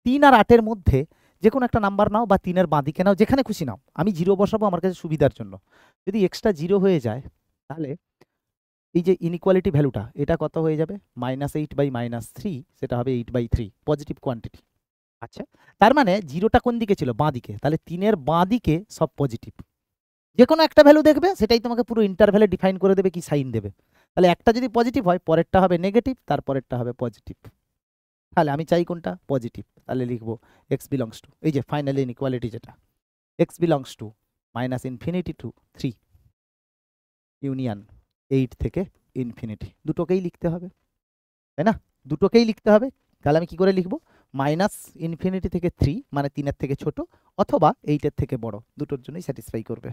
3 আর 8-এর মধ্যে যে কোনো একটা নাম্বার নাও, বা 3-এর বাঁদিকে নাও, যেখানে খুশি নাও। আমি 0 বসাবো আমার কাছে সুবিধার জন্য। যদি এক্সটা 0 হয়ে যায় তাহলে এই যে ইনইকুয়ালিটি ভ্যালুটা এটা কত হয়ে যাবে? -8 বাই -3, সেটা হবে 8/3 পজিটিভ কোয়ান্টিটি। আচ্ছা, তার মানে 0টা কোন দিকে ছিল? বাঁ দিকে। তাহলে 3-এর বাঁ দিকে সব পজিটিভ। যে কোনো একটা ভ্যালু দেখবে সেটাই তোমাকে পুরো ইন্টারভ্যালে ডিফাইন করে দেবে কি সাইন দেবে। তাহলে একটা যদি পজিটিভ হয় পরেরটা হবে নেগেটিভ, তারপরেরটা হবে পজিটিভ। তাহলে আমি চাই কোনটা? পজিটিভ। তাহলে লিখবো x বিলংস টু, এই যে ফাইনালি ইনইকুয়ালিটি যেটা, x belongs to -infinity two 3 union 8 থেকে ইনফিনিটি। দুটোকেই লিখতে হবে, তাই না? দুটোকেই লিখতে হবে। তাহলে আমি কি করে লিখবো? -ইনফিনিটি থেকে 3 মানে 3-এর থেকে ছোট, অথবা 8-এর থেকে বড়, দুটোর জন্যই স্যাটিসফাই করবে।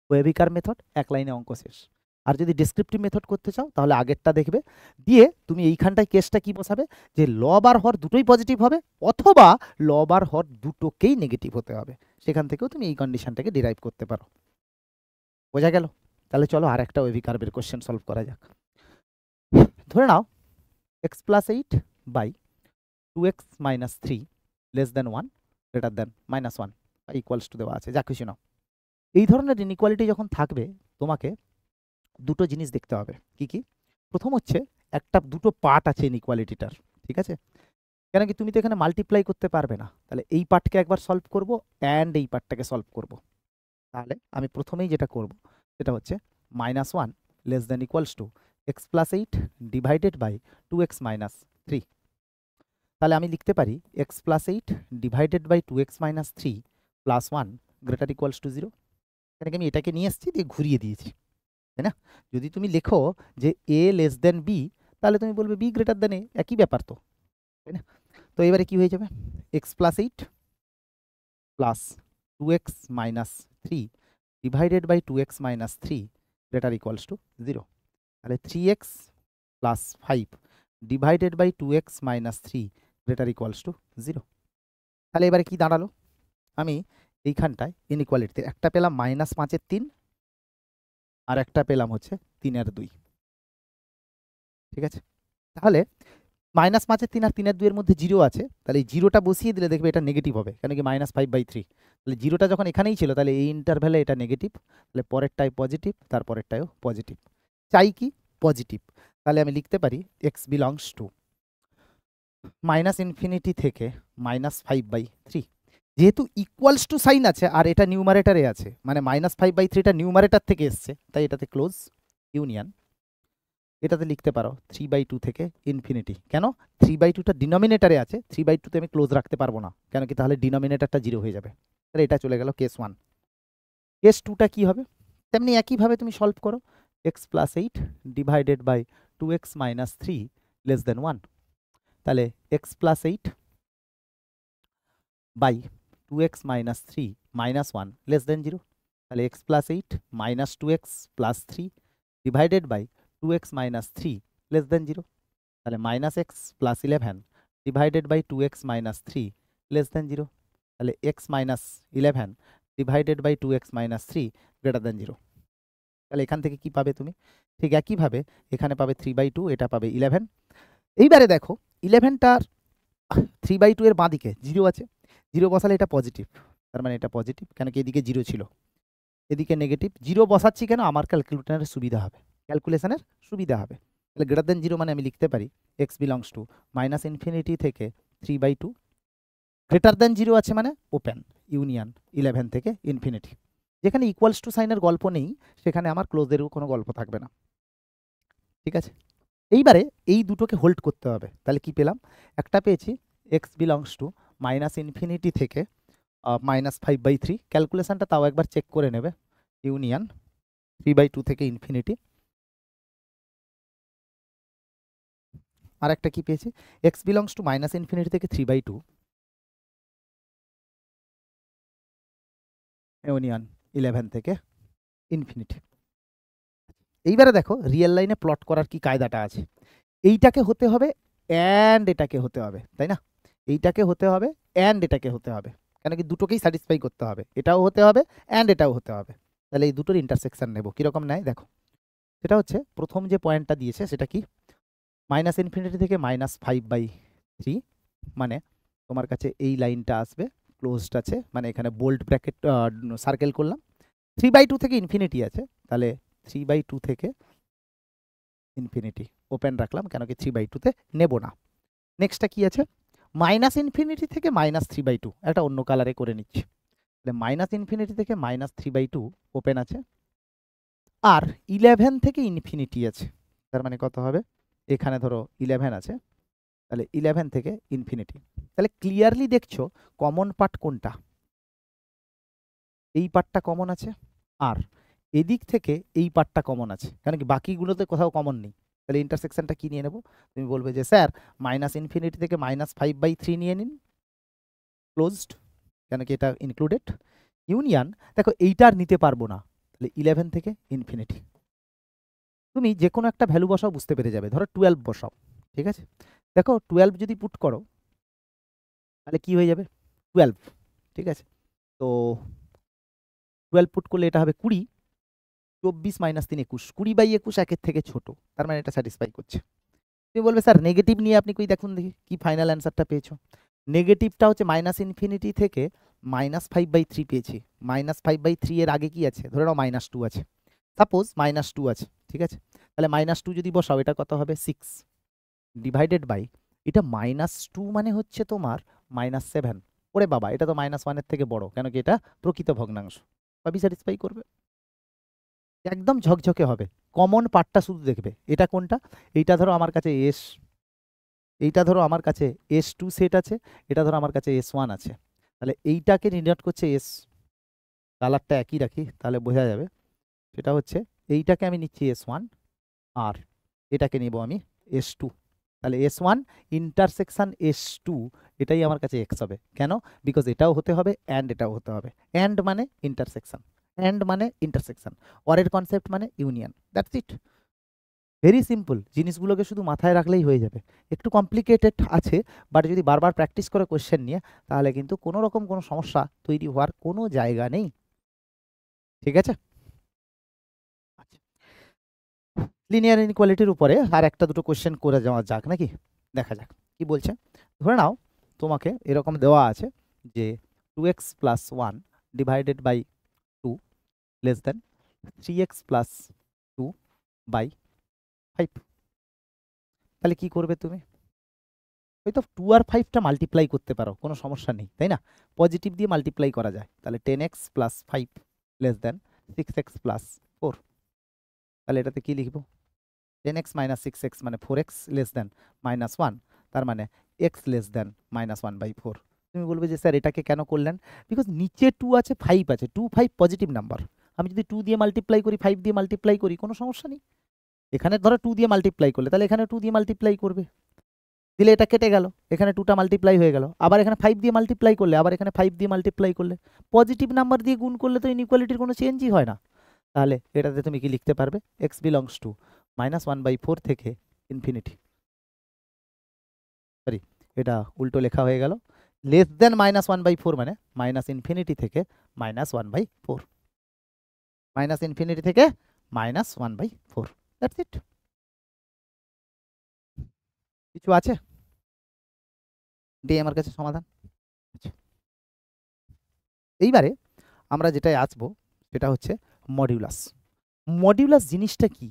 ওয়েভিকার মেথড, এক লাইনে অঙ্ক শেষ। আর যদি ডেসক্রিপটিভ মেথড করতে চাও তাহলে আগেরটা দেখবে, দিয়ে তুমি এইখানটায় কেসটা কি বসাবে যে লব আর হর দুটোই পজিটিভ হবে, অথবা লব আর হর দুটোকেই নেগেটিভ হতে হবে। সেখান থেকেও তুমি এই কন্ডিশনটাকে ডিরাইভ করতে পারো। বোঝা গেল? তাহলে চলো আর একটা ওয়েভিকার্ভের কোশ্চেন সলভ করা যাক। ধরে নাও x plus 8 by 2x minus 3 less than 1 greater than -1 equals to দেওয়া আছে, যা খুশি নাও। এই ধরনের ইনইকুয়ালিটি যখন থাকবে তোমাকে দুটো জিনিস দেখতে হবে। কি কি? প্রথম হচ্ছে দুটো পার্ট আছে ইনইকুয়ালিটিটার, ঠিক আছে? কেন কি তুমি তো এখানে মাল্টিপ্লাই করতে পারবে না, তাহলে এই পার্টকে একবার সলভ করব অ্যান্ড এই পার্টটাকে সলভ করব। তাহলে আমি প্রথমেই যেটা করব সেটা হচ্ছে -1 less than equals to x plus 8 divided by 2x minus 3। তাহলে আমি লিখতে পারি x plus 8 divided by 2x minus 3 plus 1 greater equals to 0। এখানে আমি এটাকে নিয়ে এসেছি, দিয়ে ঘুরিয়ে দিয়েছি, তাই না? যদি তুমি লেখো যে a লেস দেন b, তাহলে তুমি বলবে b গ্রেটার দেন a, একই ব্যাপার তো, তাই না? তো এবারে কি হয়ে যাবে? x plus 8 plus 2x minus 3 divided by 2x minus 3 greater equals to 0। তাহলে 3x plus 5 divided by 2x minus 3 greater equals to 0। তাহলে এবারে কি দাঁড়ালো, আমি এইখানটায় ইনইকুয়ালিটিতে একটা পেলাম -5/3 আর একটা পেলাম হচ্ছে 3/2। ঠিক আছে, তাহলে -5/3 আর 3/2 এর মধ্যে 0 আছে, তাহলে এই 0টা বসিয়ে দিলে দেখবে এটা নেগেটিভ হবে, কেন কি -5/3। তাহলে 0টা যখন এখানেই ছিল তাহলে এই ইন্টারভ্যালে এটা নেগেটিভ, তাহলে পরেরটায় পজিটিভ, তারপরেরটাও পজিটিভ। চাই কি পজিটিভ, তাহলে আমি লিখতে পারি x বিলংস টু -ইনফিনিটি থেকে -5/3। যেহেতু ইকুয়ালস টু সাইন আছে আর এটা নিউমারেটারে আছে, মানে -5/3টা নিউমারেটার থেকে এসছে, তাই এটাতে ক্লোজ ইউনিয়ন। এটাতে লিখতে পারো 3/2 থেকে ইনফিনিটি। কেন 3/2টা ডিনোমিনেটারে আছে, 3/2তে আমি ক্লোজ রাখতে পারবো না, কেন কি তাহলে ডিনোমিনেটারটা 0 হয়ে যাবে। তাহলে এটা চলে গেল কেস 1। কেস 2টা কি হবে, তেমনি একইভাবে তুমি সলভ করো, x + 8 divided by 2x minus 3 less than 1। তাহলে x + 8 by 2x minus 3 minus 1 less than 0। তাহলে x + 8 minus 2x plus 3 divided by 2x minus 3 less than 0। তাহলে -x + 11 divided by 2x minus 3 less than 0। তাহলে x minus 11 divided by 2x minus 3 greater than 0। তাহলে এখান থেকে কি পাবে তুমি, ঠিক একইভাবে এখানে পাবে 3/2, এটা পাবে 11। এইবারে দেখো 11টার 3/2 এর বাঁদিকে 0 আছে, 0 বসালে এটা পজিটিভ, তার মানে এটা পজিটিভ, কেন কি এদিকে 0 ছিল, এদিকে নেগেটিভ। 0 বসাচ্ছি কেন, আমার ক্যালকুলেশনের সুবিধা হবে, তাহলে গ্রেটার দেন 0 মানে আমি লিখতে পারি x বিলংস টু -ইনফিনিটি থেকে 3/2 গ্রেটার দেন 0 আছে মানে ওপেন ইউনিয়ন 11 থেকে ইনফিনিটি। যেখানে ইকুয়ালস টু সাইনের গল্প নেই সেখানে আমার ক্লোজেরও কোনো গল্প থাকবে না। ঠিক আছে, এইবারে এই দুটোকে হোল্ড করতে হবে। তাহলে কি পেলাম, একটা পেয়েছি x বিলংস টু -ইনফিনিটি থেকে -5/3, ক্যালকুলেশনটা তাও একবার চেক করে নেবে, ইউনিয়ন 3/2 থেকে ইনফিনিটি। আর একটা কি পেয়েছি, x বিলংস টু -ইনফিনিটি থেকে 3/2 ইউনিয়ন 11 থেকে ইনফিনিটি। এইবারে দেখো রিয়েল লাইনে প্লট করার কি কায়দাটা আছে, এইটাকে হতে হবে অ্যান্ড এটাকে হতে হবে, তাই না, এইটাকে হতে হবে অ্যান্ড এটাকে হতে হবে, কেন কি দুটোকেই স্যাটিসফাই করতে হবে, এটাও হতে হবে অ্যান্ড এটাও হতে হবে। তাহলে এই দুটোর ইন্টারসেকশন নেব, কীরকম নেয় দেখো, সেটা হচ্ছে প্রথম যে পয়েন্টটা দিয়েছে সেটা কি -ইনফিনিটি থেকে -5/3, মানে তোমার কাছে এই লাইনটা আসবে, ক্লোজড আছে, মানে এখানে বোল্ড ব্র্যাকেট সার্কেল করলাম, 3/2 থেকে ইনফিনিটি আছে, তাহলে 3/2 থেকে ইনফিনিটি ওপেন রাখলাম, কেন কি 3/2তে নেব না। নেক্সটটা কি আছে, -ইনফিনিটি থেকে -3/2, একটা অন্য কালারে করে নিচ্ছি, তাহলে -ইনফিনিটি থেকে -3/2 ওপেন আছে, আর 11 থেকে ইনফিনিটি আছে, তার মানে কত হবে, এখানে ধরো 11 আছে, তাহলে 11 থেকে ইনফিনিটি। তাহলে ক্লিয়ারলি দেখছো কমন পার্ট কোনটা, এই পার্টটা কমন আছে, আর এদিক থেকে এই পার্টটা কমন আছে, কেন কি বাকিগুলোতে কোথাও কমন নেই। তাহলে ইন্টারসেকশনটা কি নিয়ে নেব, তুমি বলবে যে স্যার -ইনফিনিটি থেকে -5/3 নিয়ে নিন, ক্লোজড, কেন কি এটা ইনক্লুডেড, ইউনিয়ন দেখো এইটা আর নিতে পারবো না, তাহলে 11 থেকে ইনফিনিটি। তুমি যে কোনো একটা ভ্যালু বসাও, বুঝতে পেরে যাবে, ধরো 12 বসাও, ঠিক আছে, দেখো 12 যদি পুট করো তাহলে কি হয়ে যাবে 12, ঠিক আছে, তো 12 পুট করলে এটা হবে 20, 24 - 3 21, 20/21 একের থেকে ছোট, তার মানে এটা স্যাটিসফাই করছে। তুমি বলবে স্যার নেগেটিভ নিয়ে আপনি কই দেখুন দেখি কি ফাইনাল অ্যান্সারটা পেয়েছো, নেগেটিভটা হচ্ছে -ইনফিনিটি থেকে -5/3 পেয়েছি, -5/3 এর আগে কি আছে, ধরে নাও -2 আছে, সাপোজ -2 আছে, ঠিক আছে, তাহলে -2 যদি বসাও এটা কত হবে 6 ডিভাইডেড বাই, এটা -2 মানে হচ্ছে তোমার -7, ওরে বাবা এটা তো -1 এর থেকে বড়, কেন কি এটা প্রকৃত ভগ্নাংশ, সবই স্যাটিসফাই করবে, একদম ঝকঝকে হবে। কমন পার্টটা শুধু দেখবে, এটা কোনটা, এইটা ধরো আমার কাছে এইটা ধরো আমার কাছে S2 সেট আছে, এটা ধরো আমার কাছে S1 আছে, তাহলে এইটাকে ডিনোট করছে S, কালারটা একই রাখি তাহলে বোঝা যাবে, সেটা হচ্ছে এইটাকে আমি নিচ্ছি S1 আর এটাকে নিব আমি S2, তাহলে S1 ইন্টারসেকশন S2 এটাই আমার কাছে X হবে, কেন, বিকজ এটাও হতে হবে অ্যান্ড এটাও হতে হবে, অ্যান্ড মানে ইন্টারসেকশন, অ্যান্ড মানে ইন্টারসেকশন, অরের কনসেপ্ট মানে union, that's it. Very simple, জিনিসগুলোকে শুধু মাথায় রাখলেই হয়ে যাবে। একটু কমপ্লিকেটেড আছে, বাট যদি বারবার প্র্যাকটিস করে কোশ্চেন নিয়ে, তাহলে কিন্তু কোনো রকম কোনো সমস্যা তৈরি হওয়ার কোনো জায়গা নেই। ঠিক আছে, আচ্ছা, লিনিয়ার ইনইকুয়ালিটির উপরে আর একটা দুটো কোশ্চেন করে যাওয়া যাক নাকি, দেখা যাক কি বলছে। ধরে নাও তোমাকে এরকম দেওয়া আছে যে 2x plus 1 divided by 2 less than 3x plus 2 by 5। তাহলে কি করবে তুমি? ওই তো 2 আর 5টা মাল্টিপ্লাই করতে পারো, কোনো সমস্যা নেই, তাই না? পজিটিভ দিয়ে মাল্টিপ্লাই করা যায়। তাহলে 10x plus 5 less than 6x plus 4। তাহলে এটাতে কি লিখবো? 10x মাইনাস 6x মানে 4x লেস দেন মাইনাস 1, তার মানে x লেস দেন মাইনাস 1/4। তুমি বলবে যে স্যার এটাকে কেন করলেন? বিকজ নিচে 2 আছে, 5 আছে, 2 5 পজিটিভ নাম্বার। আমি যদি 2 দিয়ে মাল্টিপ্লাই করি, 5 দিয়ে মাল্টিপ্লাই করি, কোনো সমস্যা নেই। এখানে ধরো 2 দিয়ে মাল্টিপ্লাই করলে, তাহলে এখানে 2 দিয়ে মাল্টিপ্লাই করবে, দিলে এটা কেটে গেল, এখানে 2টা মাল্টিপ্লাই হয়ে গেল। আবার এখানে 5 দিয়ে মাল্টিপ্লাই করলে, আবার এখানে 5 দিয়ে মাল্টিপ্লাই করলে, পজিটিভ নাম্বার দিয়ে গুণ করলে তো ইনইকুয়ালিটির কোনো চেঞ্জই হয় না। তাহলে এটাতে তুমি কি লিখতে পারবে? x বিলংস টু -1/4 থেকে ইনফিনিটি, সরি এটা উল্টো লেখা হয়ে গেল, লেস দেন -1/4 মানে মাইনাস ইনফিনিটি থেকে -1/4, মাইনাস ইনফিনিটি থেকে -1/4, দ্যাটস ইট। কিছু আছে দিয়ে আমার কাছে সমাধান? আচ্ছা, এইবারে আমরা যেটাই আসবো সেটা হচ্ছে মডিউলাস। মডিউলাস জিনিসটা কি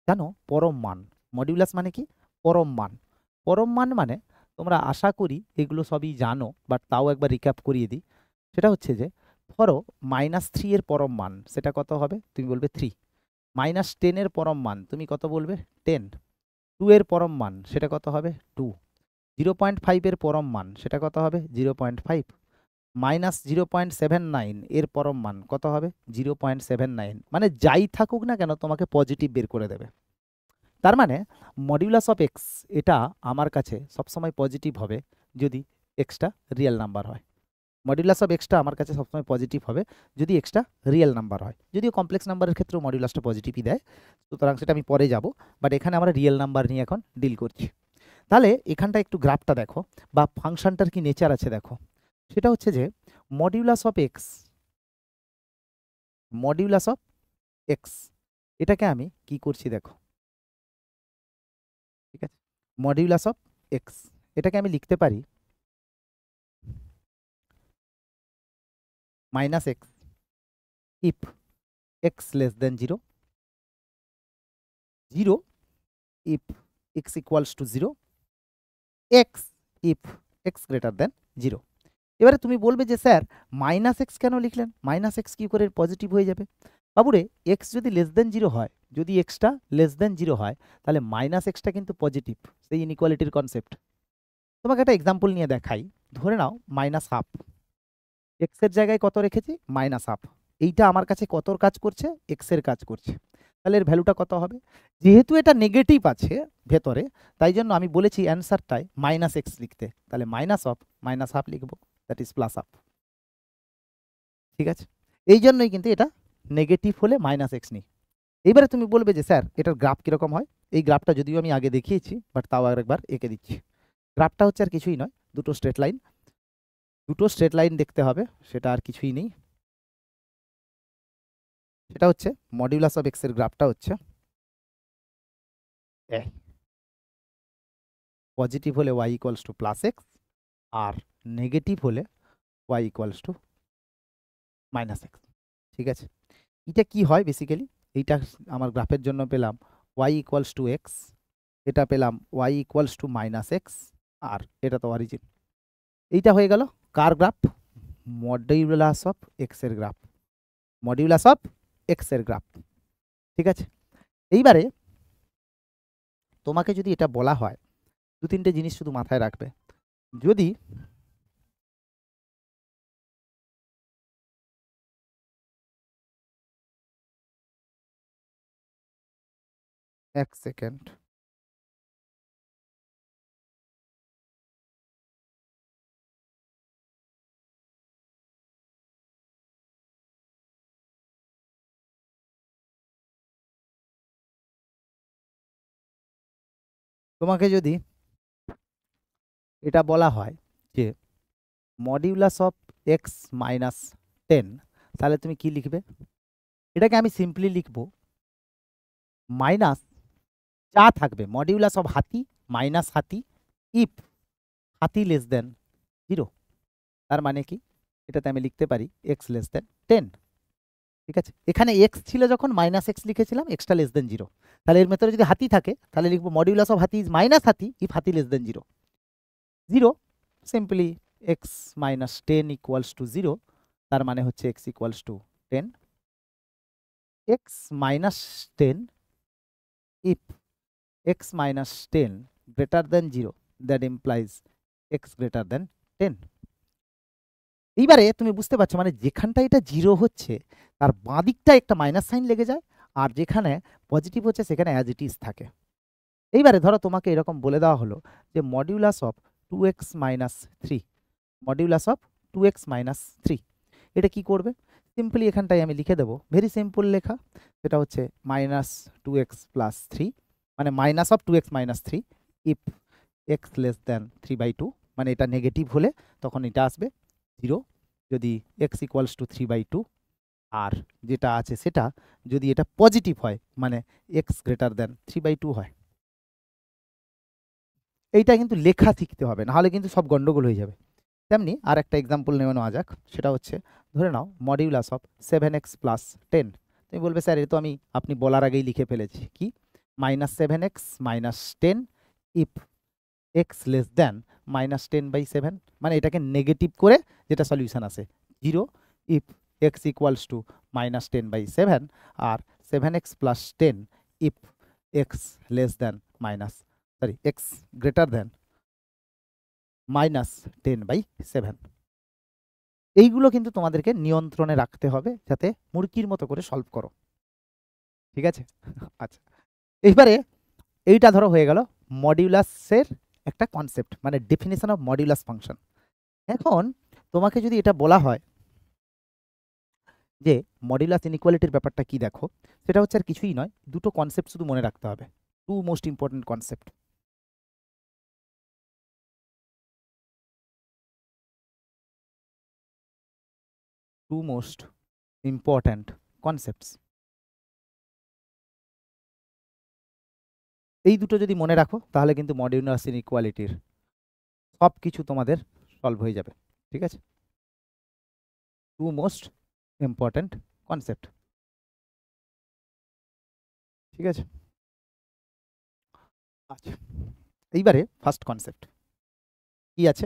জানো? পরম মান। মডিউলাস মানে কি? পরম মান। পরম মান মানে তোমরা আশা করি এগুলো সবই জানো, বাট তাও একবার রিক্যাপ করিয়ে দিই। সেটা হচ্ছে যে ধরো -3 এর পরম মান সেটা কত হবে? তুমি বলবে 3। -10 এর পরম মান তুমি কত বলবে? 10। 2 এর পরম মান সেটা কত হবে? 2। 0.5 এর পরম মান সেটা কত হবে? 0.5। -0.79 এর পরম মান কত হবে? 0.79। মানে যাই থাকুক না কেন তোমাকে পজিটিভ বের করে দেবে। তার মানে মডিউলাস অফ এক্স এটা আমার কাছে সবসময় পজিটিভ হবে যদি এক্সটা রিয়েল নাম্বার হয়। মডিউলাস অফ এক্সটা আমার কাছে সবসময় পজিটিভ হবে যদি এক্সটা রিয়েল নাম্বার হয়। যদিও কমপ্লেক্স নাম্বারের ক্ষেত্রেও মডিউলাসটা পজিটিভই দেয়, সুতরাং সেটা আমি পরে যাব, বাট এখানে আমরা রিয়েল নাম্বার নিয়ে এখন ডিল করছি। তাহলে এখানটা একটু গ্রাফটা দেখো, বা ফাংশনটার কি নেচার আছে দেখো। সেটা হচ্ছে যে modulus of x, modulus of x এটাকে আমি কি করছি দেখো, ঠিক আছে? মডিউলাস অফ এক্স এটাকে আমি লিখতে পারি -x if x less than 0, 0 if x equals to 0, x if x greater than 0। এবারে তুমি বলবে যে স্যার -x কেন লিখলেন? -x কি করে পজিটিভ হয়ে যাবে? বাবুরে x যদি লেস দেন 0 হয়, যদি এক্সটা লেস দেন 0 হয়, তাহলে -xটা কিন্তু পজিটিভ, সেই ইনইকুয়ালিটির কনসেপ্ট। তোমাকে একটা এক্সাম্পল নিয়ে দেখাই। ধরে নাও -1/2, এক্স এর জায়গায় কত রেখেছি? -1/2। এইটা আমার কাছে কতর কাজ করছে? এক্স এর কাজ করছে। তাহলে এর ভ্যালুটা কত হবে? যেহেতু এটা নেগেটিভ আছে ভেতরে, তাই জন্য আমি বলেছি অ্যান্সারটায় -x লিখতে। তাহলে -1/2 লিখবো, দ্যাট ইজ +1। ঠিক আছে, এই জন্যই কিন্তু এটা নেগেটিভ হলে -x নিই। এইবারে তুমি বলবে যে স্যার এটার গ্রাফ কিরকম হয়? এই গ্রাফটা যদিও আমি আগে দেখিয়েছি, বাট তাও আরেকবার এঁকে দিচ্ছি। গ্রাফটা হচ্ছে আর কিছুই নয়, দুটো স্ট্রেট লাইন, দুটো স্ট্রেট লাইন দেখতে হবে, সেটা আর কিছুই নেই। সেটা হচ্ছে মডিউলাস অফ এক্স এর গ্রাফটা হচ্ছে পজিটিভ হলে y ইকুয়ালস টু +x, আর নেগেটিভ হলে y ইকুয়ালস টু -x। ঠিক আছে, এটা কি হয় বেসিক্যালি? এইটা আমার গ্রাফের জন্য পেলাম y ইকুয়ালস টু x, এটা পেলাম y ইকুয়ালস টু -x, আর এটা তো অরিজিন। এইটা হয়ে গেল কার গ্রাফ? মডিউলাস অফ এক্স এর গ্রাফ, মডিউলাস অফ এক্স এর গ্রাফ। ঠিক আছে, এইবারে তোমাকে যদি এটা বলা হয়, দু তিনটে জিনিস শুধু মাথায় রাখবে। যদি এক সেকেন্ড, তোমাকে যদি এটা বলা হয় যে মডিউলাস অফ এক্স মাইনাস 10, তাহলে তুমি কি লিখবে? এটাকে আমি সিম্পলি লিখব মাইনাস যা থাকবে মডিউলাস অফ হাতি মাইনাস হাতি ইফ হাতি লেস দেন 0। তার মানে কি? এটাতে আমি লিখতে পারি এক্স লেস দেন 10। ঠিক আছে, এখানে এক্স ছিল যখন মাইনাস এক্স লিখেছিলাম, এক্সটা লেস দেন 0। তাহলে এর ভেতরে যদি হাতি থাকে তাহলে লিখবো মডিউলাস অফ হাতি ইজ মাইনাস হাতি ইফ হাতি less than 0। 0 simply x minus 10 equals to 0। তার মানে হচ্ছে x equals two 10। X minus 10 if x minus 10 greater than 0, that implies x greater দেন 10। এইবারে তুমি বুঝতে পারছো, মানে যেখানটা এটা 0 হচ্ছে তার বাঁ দিকটা একটা মাইনাস সাইন লেগে যায়, আর যেখানে পজিটিভ হচ্ছে সেখানে অ্যাজ ইট ইজ থাকে। এইবারে ধরো তোমাকে এরকম বলে দেওয়া হলো যে modulus of 2x minus 3, modulus of 2x minus 3, এটা কি করবে? সিম্পলি এখানটায় আমি লিখে দেবো, ভেরি সিম্পল লেখা, সেটা হচ্ছে মাইনাস 2x প্লাস 3, মানে minus of 2x minus 3 if x less দেন 3/2, মানে এটা নেগেটিভ হলে তখন এটা আসবে 0, যদি এক্স ইকুয়ালস টু 3/2, আর যেটা আছে সেটা যদি এটা পজিটিভ হয় মানে এক্স গ্রেটার দেন 3/2 হয়। এইটা কিন্তু লেখা শিখতে হবে, নাহলে কিন্তু সব গন্ডগোল হয়ে যাবে। তেমনি আর একটা এক্সাম্পল নেওয়া যাক, সেটা হচ্ছে ধরে নাও মডিউলাস অফ 7x প্লাস 10। তুমি বলবে স্যার এ তো আমি আপনি বলার আগেই লিখে ফেলেছি, কি minus 7x minus 10 if x less than minus 10/7, মানে এটাকে নেগেটিভ করে যেটা সলিউশন আসে 0 if x equals to minus 10/7, আর 7x plus 10 if x less than x greater than minus 10/7। এইগুলো কিন্তু তোমাদেরকে নিয়ন্ত্রণে রাখতে হবে যাতে মুরগির মতো করে সলভ করো। ঠিক আছে? আচ্ছা, এইবারে এইটা ধরো হয়ে গেল মডিউলাসের একটা কনসেপ্ট, মানে ডেফিনিশন অফ মডিউলাস ফাংশন। এখন তোমাকে যদি এটা বলা হয় যে মডিউলাস ইনইকুয়ালিটির ব্যাপারটা কি, দেখো সেটা হচ্ছে আর কিছুই নয়, দুটো কনসেপ্ট শুধু মনে রাখতে হবে, two most important concept. Two most important concepts, এই দুটো যদি মনে রাখো তাহলে কিন্তু মডিউলাস ইনইকুয়ালিটির সব কিছু তোমাদের সলভ হয়ে যাবে। ঠিক আছে, টু মোস্ট ইম্পর্ট্যান্ট কনসেপ্ট। ঠিক আছে, আচ্ছা এইবারে ফার্স্ট কনসেপ্ট কি আছে?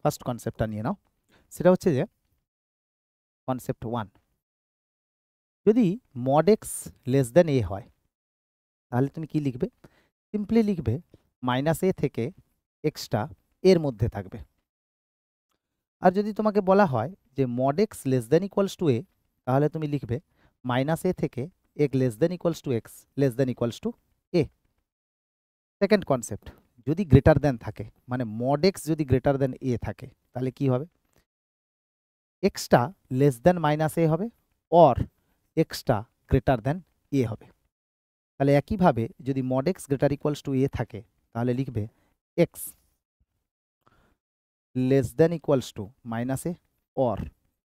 ফার্স্ট কনসেপ্টটা নিয়ে নাও, সেটা হচ্ছে যে কনসেপ্ট 1, যদি মড এক্স লেস দেন এ হয় তাহলে তুমি কি লিখবে? সিম্পলি লিখবে মাইনাস এ থেকে এক্সটা এর মধ্যে থাকবে। আর যদি তোমাকে বলা হয় যে mod x less than equals to a, তাহলে তুমি লিখবে মাইনাস এ থেকে এক less than equals to x less than equals to a. Second concept, যদি গ্রেটার দেন থাকে, মানে মড এক্স যদি গ্রেটার দেন এ থাকে তাহলে কি হবে? এক্সটা লেস দেন মাইনাস এ হবে, অর এক্সটা গ্রেটার দেন এ হবে। তাহলে একইভাবে যদি mod x greater equals to a থাকে তাহলে লিখবে x less than equals to minus a or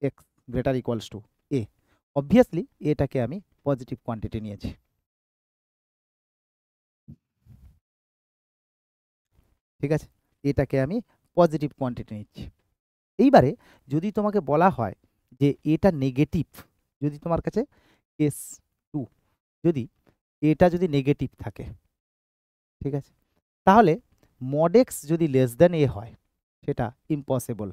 x greater equals to A. Obviously এটাকে আমি পজিটিভ কোয়ান্টিটি নিয়েছি। ঠিক আছে, এটাকে আমি পজিটিভ কোয়ান্টিটি নিচ্ছি। এইবারে যদি তোমাকে বলা হয় যে এটা নেগেটিভ, যদি তোমার কাছে কেস 2, যদি এটা যদি নেগেটিভ থাকে, ঠিক আছে, তাহলে মড এক্স যদি লেস দেন এ হয় সেটা ইম্পসিবল।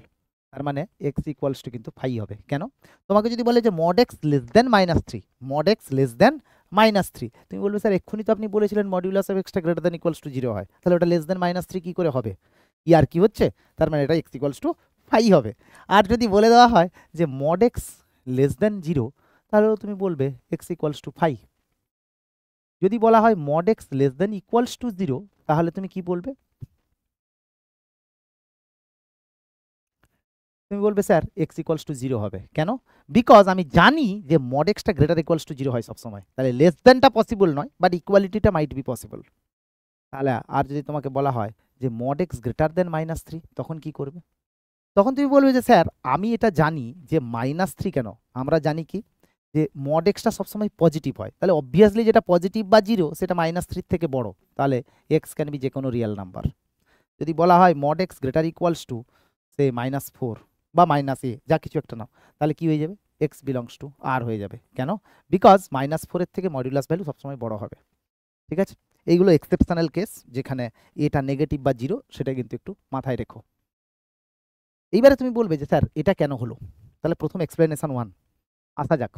তার মানে এক্স ইকুয়ালস টু কিন্তু ফাই হবে। কেন? তোমাকে যদি বলে যে mod x less than -3, mod x less than -3, তুমি বলবে স্যার এক্ষুনি তো আপনি বলেছিলেন modulus of extra greater than equals to 0 হয়, তাহলে ওটা লেস দেন -3 কি করে হবে? ই আর কি হচ্ছে? তার মানে এটা এক্স ইকুয়ালস টু ফাই হবে। আর যদি বলে দেওয়া হয় যে মড এক্স লেস দেন 0, তাহলেও তুমি বলবে এক্স ইকুয়ালস টু ফাই। যদি বলা হয় mod x less than equals to 0, তাহলে তুমি কি বলবে? তুমি বলবে স্যার এক্স ইকুয়ালস টু 0 হবে কেন? বিকজ আমি জানি যে mod extra greater equals to 0 হয় সবসময়, তাহলে লেস দেনটা পসিবল নয়, বাট ইকুয়ালিটিটা মাইট বি পসিবল। তাহলে আর যদি তোমাকে বলা হয় যে মড এক্স গ্রেটার দেন -3, তখন কি করবে? তখন তুমি বলবে যে স্যার আমি এটা জানি যে -3 কেন, আমরা জানি কি যে মড এক্সটা সবসময় পজিটিভ হয়, তাহলে অবভিয়াসলি যেটা পজিটিভ বা 0 সেটা -3 থেকে বড়, তাহলে এক্স ক্যান বি যে কোনো রিয়েল নাম্বার। যদি বলা হয় mod x greater equals to say -4 বা -a, যা কিছু একটা নাও, তাহলে কি হয়ে যাবে? এক্স বিলংস টু আর হয়ে যাবে কেন? বিকজ -4 এর থেকে মডিউলাস ভ্যালু সবসময় বড় হবে। ঠিক আছে, এইগুলো এক্সেপশনাল কেস যেখানে এটা নেগেটিভ বা 0, সেটা কিন্তু একটু মাথায় রেখো। এইবারে তুমি বলবে যে স্যার এটা কেন হলো, তাহলে প্রথম এক্সপ্লেনেশন 1 আসা যাক।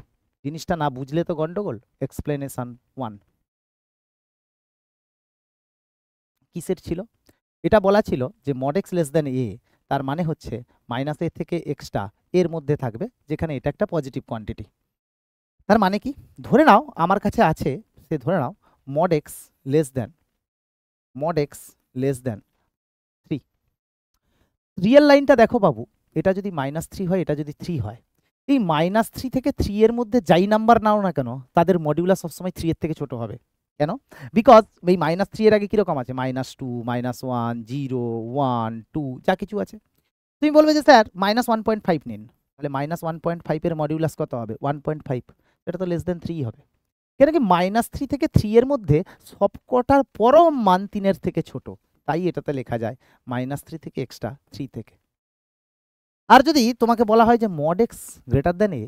জিনিসটা না বুঝলে তো গন্ডগোল। এক্সপ্লেনেশন 1 কিসের ছিল? এটা বলা ছিল যে mod x less than a, তার মানে হচ্ছে -a থেকে এক্সটা এর মধ্যে থাকবে, যেখানে এটা একটা পজিটিভ কোয়ান্টিটি। তার মানে কি? ধরে নাও আমার কাছে আছে, সে ধরে নাও mod x less than 3। Real লাইনটা দেখো বাবু, এটা যদি -3 হয়, এটা যদি 3 হয়, এই -3 থেকে 3 এর মধ্যে যাই নাম্বার নাও না কেন, তাদের মডিউলাস সবসময় 3 এর থেকে ছোট হবে। কেন? বিকজ এই -3 এর আগে কিরকম আছে? -2, -1, 0, 1, 2 যা কিছু আছে। তুমি বলবে যে স্যার -1.5 নিন, তাহলে -1.5 এর মডিউলাস কত হবে? 1.5। এটা তো লেস দেন 3 হবে। কেন কি? -3 থেকে 3 এর মধ্যে সবকটার পরম মান 3 এর থেকে ছোট, তাই এটাতে লেখা যায় -3 থেকে এক্সটা 3 থেকে। আর যদি তোমাকে বলা হয় যে mod x greater than a,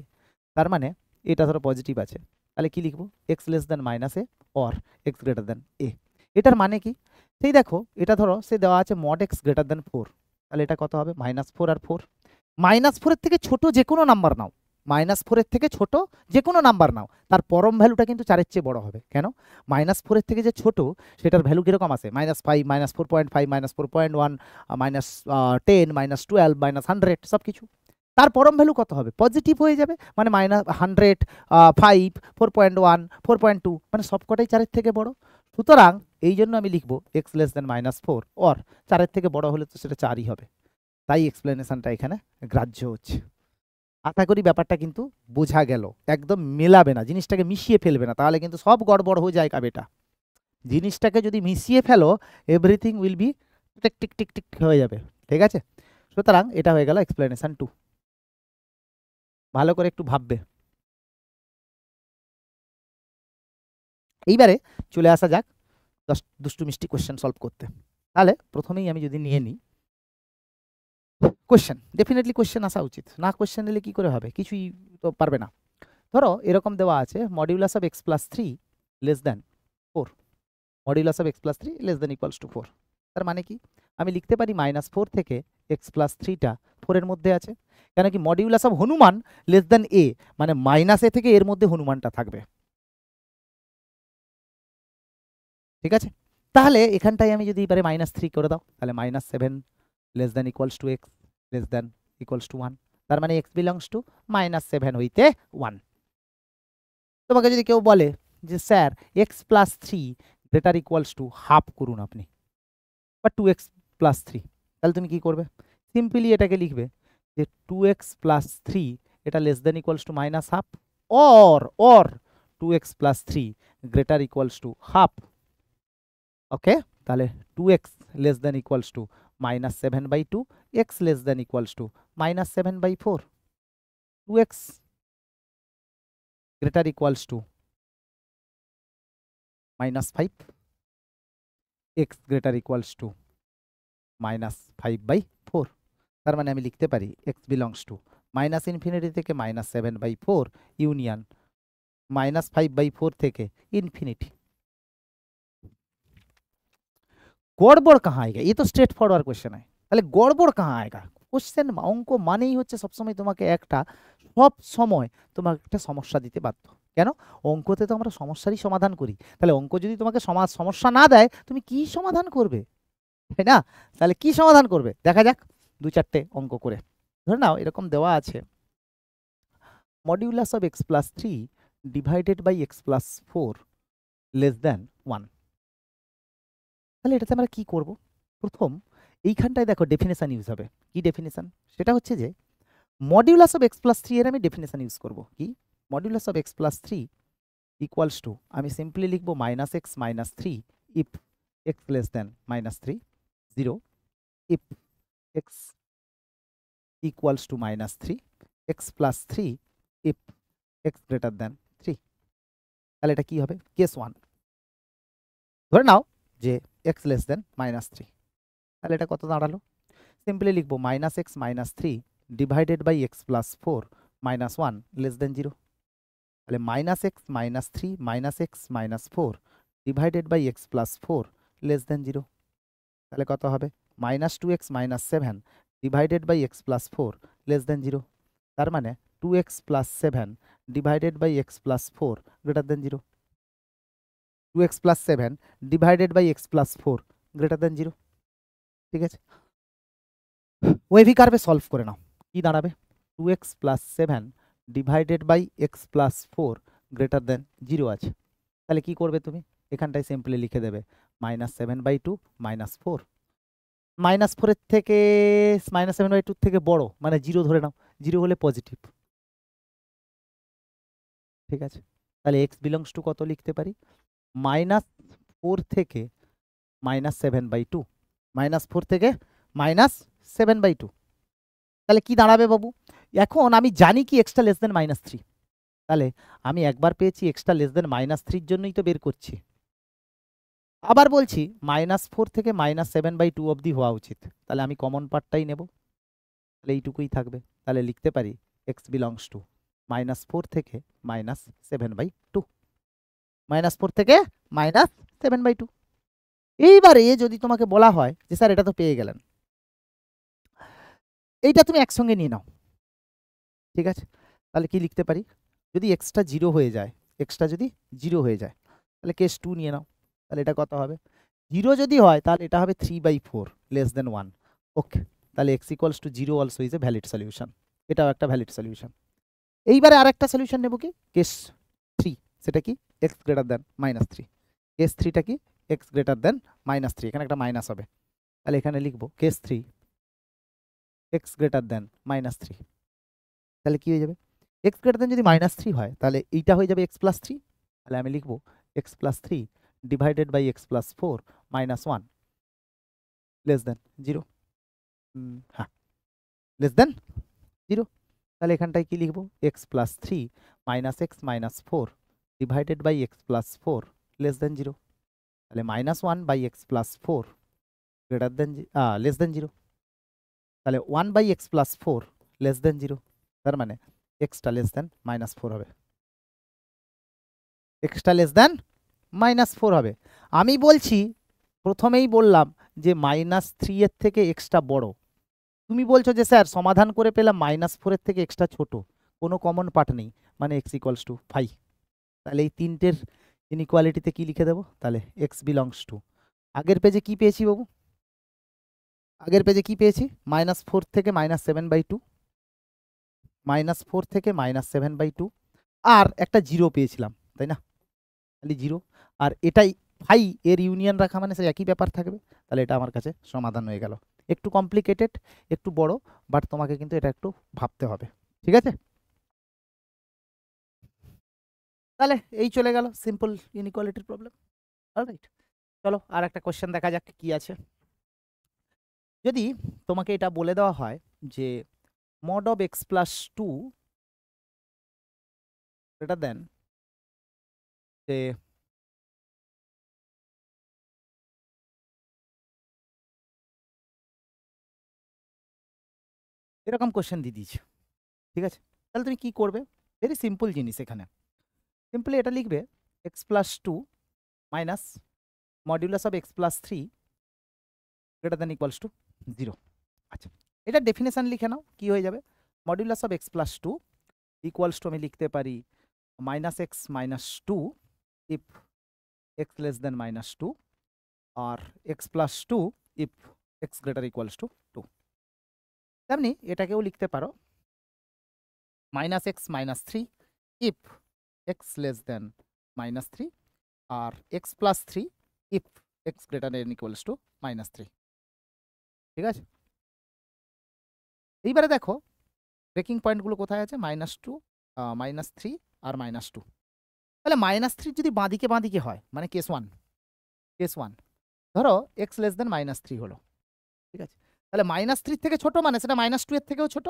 তার মানে এটা ধরো পজিটিভ আছে, তাহলে কি লিখবো? X less than -a or x greater than a. এটার মানে কি? সেই দেখো, এটা ধরো সে দেওয়া আছে মড এক্স গ্রেটার দেন 4, তাহলে এটা কত হবে? -4 আর 4। -4 এর থেকে ছোট যে কোনো নাম্বার নাও, -4 এর থেকে ছোট যে কোনো নাম্বার নাও, তার পরম ভ্যালুটা কিন্তু 4 এর চেয়ে বড় হবে। কেন? -4 এর থেকে যে ছোট, সেটার ভ্যালু কিরকম আছে? -5, -4.5, -4.1, -10, -12, -100 সব কিছু। তার পরম ভ্যালু কত হবে? পজিটিভ হয়ে যাবে, মানে -100, 5, 4.1, 4.2, মানে সবকটাই 4 এর থেকে বড়। সুতরাং এই জন্য আমি লিখবো এক্স লেস দেন -4 অর 4 এর থেকে বড় হলে তো সেটা 4ই হবে। তাই এক্সপ্লেনেশনটা এখানে গ্রাহ্য হচ্ছে। আশা করি ব্যাপারটা কিন্তু বোঝা গেল। একদম মেলাবে না, জিনিসটাকে মিশিয়ে ফেলবে না, তাহলে কিন্তু সব গড়বড় হয়ে যায় কাবেটা। জিনিসটাকে যদি মিশিয়ে ফেলো, এভরিথিং উইল বি টিক টিক টিক টিক হয়ে যাবে। ঠিক আছে, সুতরাং এটা হয়ে গেল এক্সপ্লেনেশন 2। ভালো করে একটু ভাববে। এইবারে চলে আসা যাক দুষ্টু মিষ্টি কোয়েশ্চেন সলভ করতে। তাহলে প্রথমেই আমি যদি নিয়ে নিই কোয়েশ্চেন, ডেফিনেটলি কোয়েশ্চেন আসা উচিত, না কোয়েশ্চেন এলে কি করে হবে? কিছুই তো পারবে না। ধরো এরকম দেওয়া আছে modulus of x plus 3 less then 4, modulus of x plus 3 less than equals to 4। তার মানে কি? আমি লিখতে পারি -4 থেকে এক্স প্লাস 3টা 4 এর মধ্যে আছে, কেন কি modulus of Hanuman less than a, মানে -a থেকে এর মধ্যে হনুমানটা থাকবে। ঠিক আছে, তাহলে এখানটায় আমি যদি এবারে -3 করে দাও, তাহলে -7 less than equals to x less than equals to 1, তার মানে এক্স বিলংস টু -7 হইতে 1। তোমাকে যদি কেউ বলে যে sir x plus 3 greater equals to half করুন আপনি, বা 2x প্লাস 3, তাহলে তুমি কি করবে? সিম্পলি এটাকে লিখবে যে 2x প্লাস 3 এটা less than equals to -half, or 2x plus 3 greater equals to half. Okay, তাহলে 2x less than equals to -7/2, x less than equals to -7/4, 2x greater equals to -5, x greater equals to -5/4। তার মানে আমি লিখতে পারি x belongs to -infinity থেকে -7/4 union -5/4 থেকে infinity. गड़बड़ कहाँ आएगा? ये तो स्ट्रेट फरवार्ड क्वेश्चन है, তাহলে গড়বড় কাহা আয়েগা? কোশ্চেন অঙ্ক মানেই হচ্ছে সবসময় তোমাকে একটা সব সময় তোমাকে একটা সমস্যা দিতে বাধ্য। কেন? অঙ্কতে তো আমরা সমস্যারই সমাধান করি, তাহলে অঙ্ক যদি তোমাকে সমস্যা না দেয়, তুমি কি সমাধান করবে? তাই না? তাহলে কি সমাধান করবে দেখা যাক 2-4টে অঙ্ক করে। ধরে নাও এরকম দেওয়া আছে modulus of x plus 3 divided by x plus 4 less than 1। তাহলে এটাতে আমরা কি করব? প্রথম এইখানটায় দেখো ডেফিনেশন ইউজ হবে। কি ডেফিনেশন? সেটা হচ্ছে যে modulus of x plus three এর আমি ডেফিনেশন ইউজ করবো কি, modulus of x plus three equals to, আমি সিম্পলি লিখবো minus x minus three if x less than minus three, zero if x equals to minus three, x plus three if x greater then three. তাহলে এটা কি হবে, case one. ধরে নাও যে x less than minus three, তাহলে এটা কত দাঁড়ালো, সিম্পলি লিখবো minus x minus three divided by x plus four minus one less than zero. তাহলে minus x minus three minus x minus four divided by x plus four less than zero. তাহলে কত হবে, minus two x minus seven divided by x plus four less than zero. তার মানে two x plus seven divided by x plus four greater than zero. Two x plus seven divided by x plus four greater than zero. ঠিক আছে, wavy কার্ভে solve করে নাও, কি দাঁড়াবে, two x plus seven divided by x plus four greater than zero আছে। তাহলে কি করবে তুমি, এখানটায় সিম্পলি লিখে দেবে minus seven by two minus four, minus ফোরের থেকে মাইনাস সেভেন বাই টুর থেকে বড় মানে জিরো ধরে নাও, জিরো হলে পজিটিভ। ঠিক আছে, তাহলে এক্স বিলংস টু কত লিখতে পারি, মাইনাস ফোর থেকে minus seven by two, minus four থেকে মাইনাস সেভেন বাই টু। তাহলে কি দাঁড়াবে বাবু, এখন আমি জানি কি এক্সটা লেস দেন মাইনাস থ্রি, তাহলে আমি একবার পেয়েছি এক্সটা লেস দেন মাইনাস থ্রির জন্যই তো বের করছি। আবার বলছি মাইনাস ফোর থেকে মাইনাস সেভেন বাই টু অবধি হওয়া উচিত, তাহলে আমি কমন পার্টটাই নেব, তাহলে এইটুকুই থাকবে। তাহলে লিখতে পারি x belongs to minus four থেকে minus seven by two, minus four থেকে মাইনাস সেভেন বাই টু। এইবারে যদি তোমাকে বলা হয় যে স্যার এটা তো পেয়ে গেলেন, এইটা তুমি একসঙ্গে নিয়ে নাও। ঠিক আছে, তাহলে কি লিখতে পারি, যদি এক্সটা জিরো হয়ে যায়, এক্সটা যদি জিরো হয়ে যায় তাহলে কেস টু নিয়ে নাও। তাহলে এটা কত হবে, জিরো যদি হয় তাহলে এটা হবে three by four less than one. Okay, তাহলে x equals to zero also is a valid solution, এটাও একটা ভ্যালিড সলিউশন। এইবারে আর একটা সলিউশন নেব কি, কেস থ্রি, সেটা কি x greater than minus three. Case থ্রিটা কি x greater than minus three, এখানে একটা মাইনাস হবে, তাহলে এখানে লিখবো case three x greater than minus three. তাহলে কি হয়ে যাবে, এক্স গ্রেটার দেন যদি মাইনাস থ্রি হয় তাহলে এইটা হয়ে যাবে এক্স প্লাস থ্রি, তাহলে আমি লিখবো x plus three divided by x plus four minus one less than zero. হ্যাঁ, লেস দেন জিরো। তাহলে এখানটায় কি লিখবো, x plus three minus x minus four divided by x plus four less than zero. তাহলে minus one by x plus four greater than less than zero. তাহলে one by x plus four less than zero, তার মানে এক্সটা less than minus four হবে, এক্সটা less than minus four হবে। আমি বলছি প্রথমেই বললাম যে মাইনাস থ্রি এর থেকে এক্সটা বড়, তুমি বলছো যে স্যার সমাধান করে পেলাম মাইনাস ফোরের থেকে এক্সটা ছোট, কোনো কমন পার্ট নেই, মানে এক্স ইকুয়ালস টু ফাইভ। তাহলে এই তিনটের ইনইকুয়ালিটিতে কি লিখে দেবো, তাহলে এক্স বিলংস টু, আগের পেজে কি পেয়েছি বাবু, আগের পেজে কি পেয়েছি, মাইনাস ফোর থেকে minus seven by two, minus four থেকে মাইনাস সেভেন বাই টু, আর একটা জিরো পেয়েছিলাম তাই না, তাহলে জিরো, আর এটাই ফাই এর ইউনিয়ন রাখা মানে সে একই ব্যাপার থাকবে। তাহলে এটা আমার কাছে সমাধান হয়ে গেল, একটু কমপ্লিকেটেড একটু বড়, বাট তোমাকে কিন্তু এটা একটু ভাবতে হবে। ঠিক আছে, তাহলে এই চলে গেল সিম্পল ইনইকুয়ালিটির প্রবলেম। অলরাইট, চলো আর একটা কোশ্চেন দেখা যাক কি আছে। যদি তোমাকে এটা বলে দেওয়া হয় যে mod of x plus two greater than যে এরকম কোশ্চেন দিয়ে দিয়েছে, ঠিক আছে, তাহলে তুমি কি করবে, ভেরি সিম্পল জিনিস, এখানে সিম্পলি এটা লিখবে x plus two minus modulus of x plus three greater than equals to zero. আচ্ছা, এটা ডেফিনেশন লিখে নাও, কি হয়ে যাবে, modulus of x plus two equals to আমি লিখতে পারি minus x minus two if x less than minus two, আর x plus two if x greater equals to two. তেমনি এটাকেও লিখতে পারো minus x minus three if x less than minus three, R x plus three if x greater than equals to minus three. ঠিক আছে, এইবারে দেখো breaking পয়েন্টগুলো কোথায় আছে? -2, -3 আর -2। তাহলে -3 যদি বাঁদিকে হয় মানে কেস 1 ধরো এক্স লেস দেন -3 হলো, ঠিক আছে? তাহলে -3 থেকে ছোট মানে সেটা -2 এর থেকেও ছোট।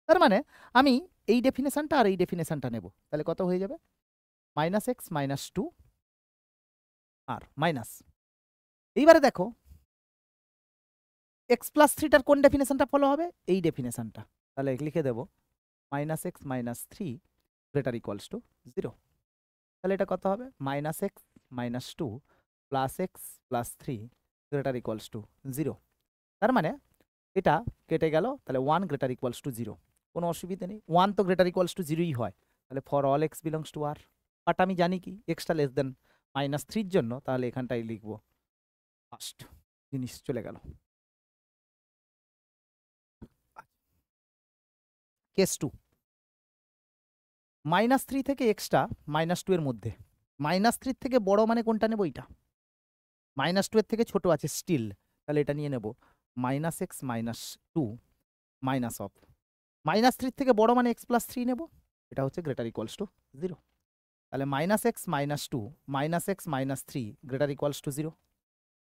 তার মানে আমি এই ডেফিনেশনটা আর এই ডেফিনেশনটা নেব, তাহলে কত হয়ে যাবে? -x -2 আর মাইনাস। এইবারে দেখো এক্স প্লাস থ্রিটার কোন ডেফিনেশনটা ফলো হবে? এই ডেফিনেশনটা। তাহলে লিখে দেবো -x -3 গ্রেটার ইকুয়ালস টু 0। তাহলে এটা কত হবে? -x -2 plus x plus 3 greater equals to 0। তার মানে এটা কেটে গেল, তাহলে 1 গ্রেটার ইকুয়ালস টু 0। কোনো অসুবিধা নেই, 1 তো গ্রেটার ইকুয়ালস টু 0ই হয়। তাহলে for all x belongs to R. But আমি জানি কি এক্সটা লেস দেন -3 জন্য, তাহলে এখানটাই লিখবো ফার্স্ট জিনিস চলে গেল। কেস 2, -3 থেকে এক্সটা -2 এর মধ্যে। -3 থেকে বড় মানে কোনটা নেব? এইটা। -2 এর থেকে ছোট আছে স্টিল, তাহলে এটা নিয়ে নেব -x -2 মাইনাস অফ -3 থেকে বড় মানে x প্লাস 3 নেব, এটা হচ্ছে গ্রেটার ইকুয়ালস টু 0। তাহলে -x -2 -x -3 greater equals to 0।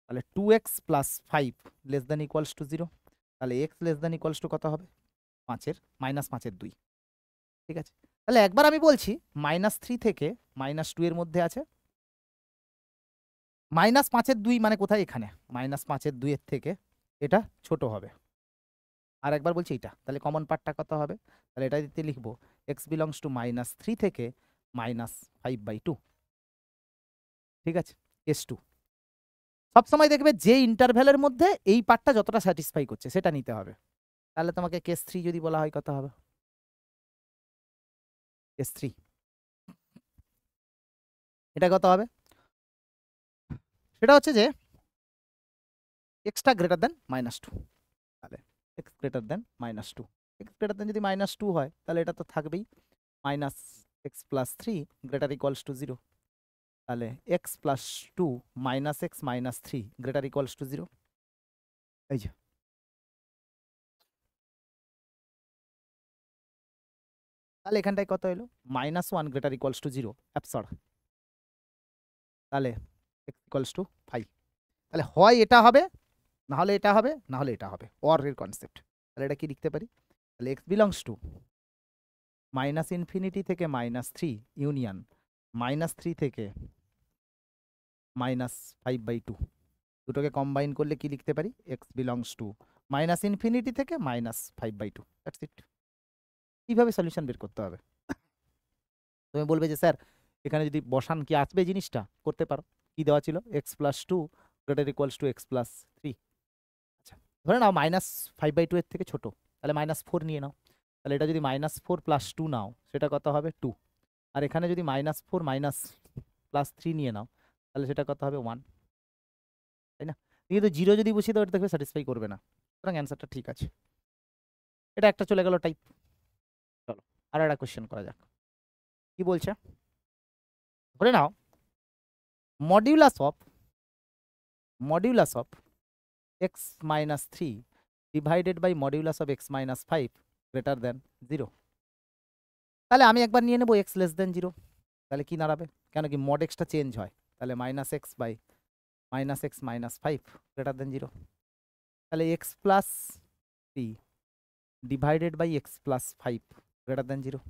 তাহলে 2x plus 5 less than equals to 0। তাহলে x less than equals two কত হবে? 5 এর 2। ঠিক আছে, তাহলে একবার আমি বলছি -3 থেকে -2 এর মধ্যে আছে। -5 এর 2 মানে কোথায়? এখানে। -5 এর 2 এর থেকে এটা ছোট হবে। আর একবার বলছি এটা, তাহলে কমন পার্টটা কত হবে? তাহলে এটা দিতে লিখবো x বিলংস টু -3 থেকে -5/2। ঠিক আছে, কেস 2। সবসময় দেখবে যে ইন্টারভ্যালের মধ্যে এই পার্টটা যতটা স্যাটিসফাই করছে সেটা নিতে হবে। তাহলে তোমাকে কেস 3 যদি বলা হয় কত হবে? কেস 3 এটা কত হবে? সেটা হচ্ছে যে এক্সটা গ্রেটার দেন -2। তাহলে এক্স গ্রেটার দেন -2। এক্স গ্রেটার দেন যদি -2 হয় তাহলে এটা তো থাকবেই -x plus 3 greater equals to 0। তাহলে x plus 2 -x -3 greater equals to 0। এই যে তাহলে এখানটায় কত এলো? -1 গ্রেটার ইকুয়ালস টু 0 অ্যাবসার্ড। তাহলে x ইকুয়ালস টু 5। তাহলে হয় এটা হবে, না হলে এটা হবে, না হলে এটা হবে, অর এর কনসেপ্ট। তাহলে এটা কি লিখতে পারি? তাহলে x বিলংস টু -ইনফিনিটি থেকে -3 ইউনিয়ন -3 থেকে -5/2। দুটোকে কম্বাইন করলে কি লিখতে পারি? x বিলংস টু -ইনফিনিটি থেকে -5/2। That's it. কিভাবে সলিউশন বের করতে হবে? তুমি বলবে যে স্যার এখানে যদি বসান কি আসবে? জিনিসটা করতে পারো। কি দেওয়া ছিল? x plus 2 greater equals to x plus 3। আচ্ছা, ধরে নাও -5/2 এর থেকে ছোট, তাহলে -4 নিয়ে নাও। তাহলে এটা যদি -4 প্লাস 2 নাও সেটা কত হবে? 2। আর এখানে যদি -4 প্লাস 3 নিয়ে নাও তাহলে সেটা কত হবে? 1। তাই না? কিন্তু 0 যদি বসিয়ে দাও এটা দেখবে স্যাটিসফাই করবে না। সুতরাং অ্যান্সারটা ঠিক আছে। এটা একটা চলে গেল টাইপ। চলো আর একটা কোয়েশ্চেন করা যাক। কি বলছে? ধরে নাও modulus of x minus 3 divided by modulus of x minus 5 greater than 0। তাহলে আমি একবার নিয়ে নেব x লেস দেন 0। তাহলে কি দাঁড়াবে? কেন কি মড এক্সটা চেঞ্জ হয়, তাহলে -x by -x minus 5 greater than 0। তাহলে x plus 3 divided by x plus 5 greater than 0।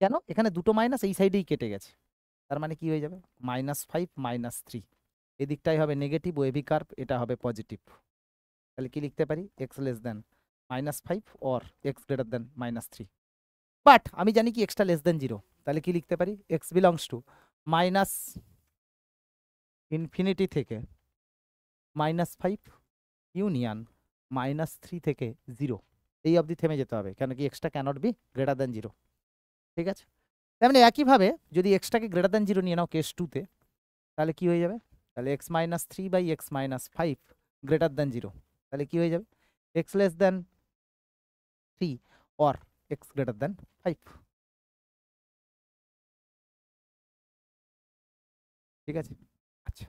কেন? এখানে দুটো মাইনাস এই সাইডেই কেটে গেছে, তার মানে কি হয়ে যাবে? -5 -3 এদিকটাই হবে নেগেটিভ ওয়েভি কার্ভ, এটা হবে পজিটিভ। তাহলে কি লিখতে পারি? x less then -5 or x greater then -3। But আমি জানি কি এক্সটা লেস দেন 0, তাহলে কি লিখতে পারি? x বিলংস টু -ইনফিনিটি থেকে -5 ইউনিয়ন -3 থেকে 0। এই অবধি থেমে যেতে হবে, কেন কি এক্সটা ক্যানট বি গ্রেটার দেন 0। ঠিক আছে, তেমনি একইভাবে যদি এক্সটাকে গ্রেটার দেন 0 নিয়ে নাও কেস 2তে, তাহলে কি হয়ে যাবে? তাহলে x -3 by x -5 greater than 0। তাহলে কি হয়ে যাবে? x less than 3 or x greater than 5। ঠিক আছে, আচ্ছা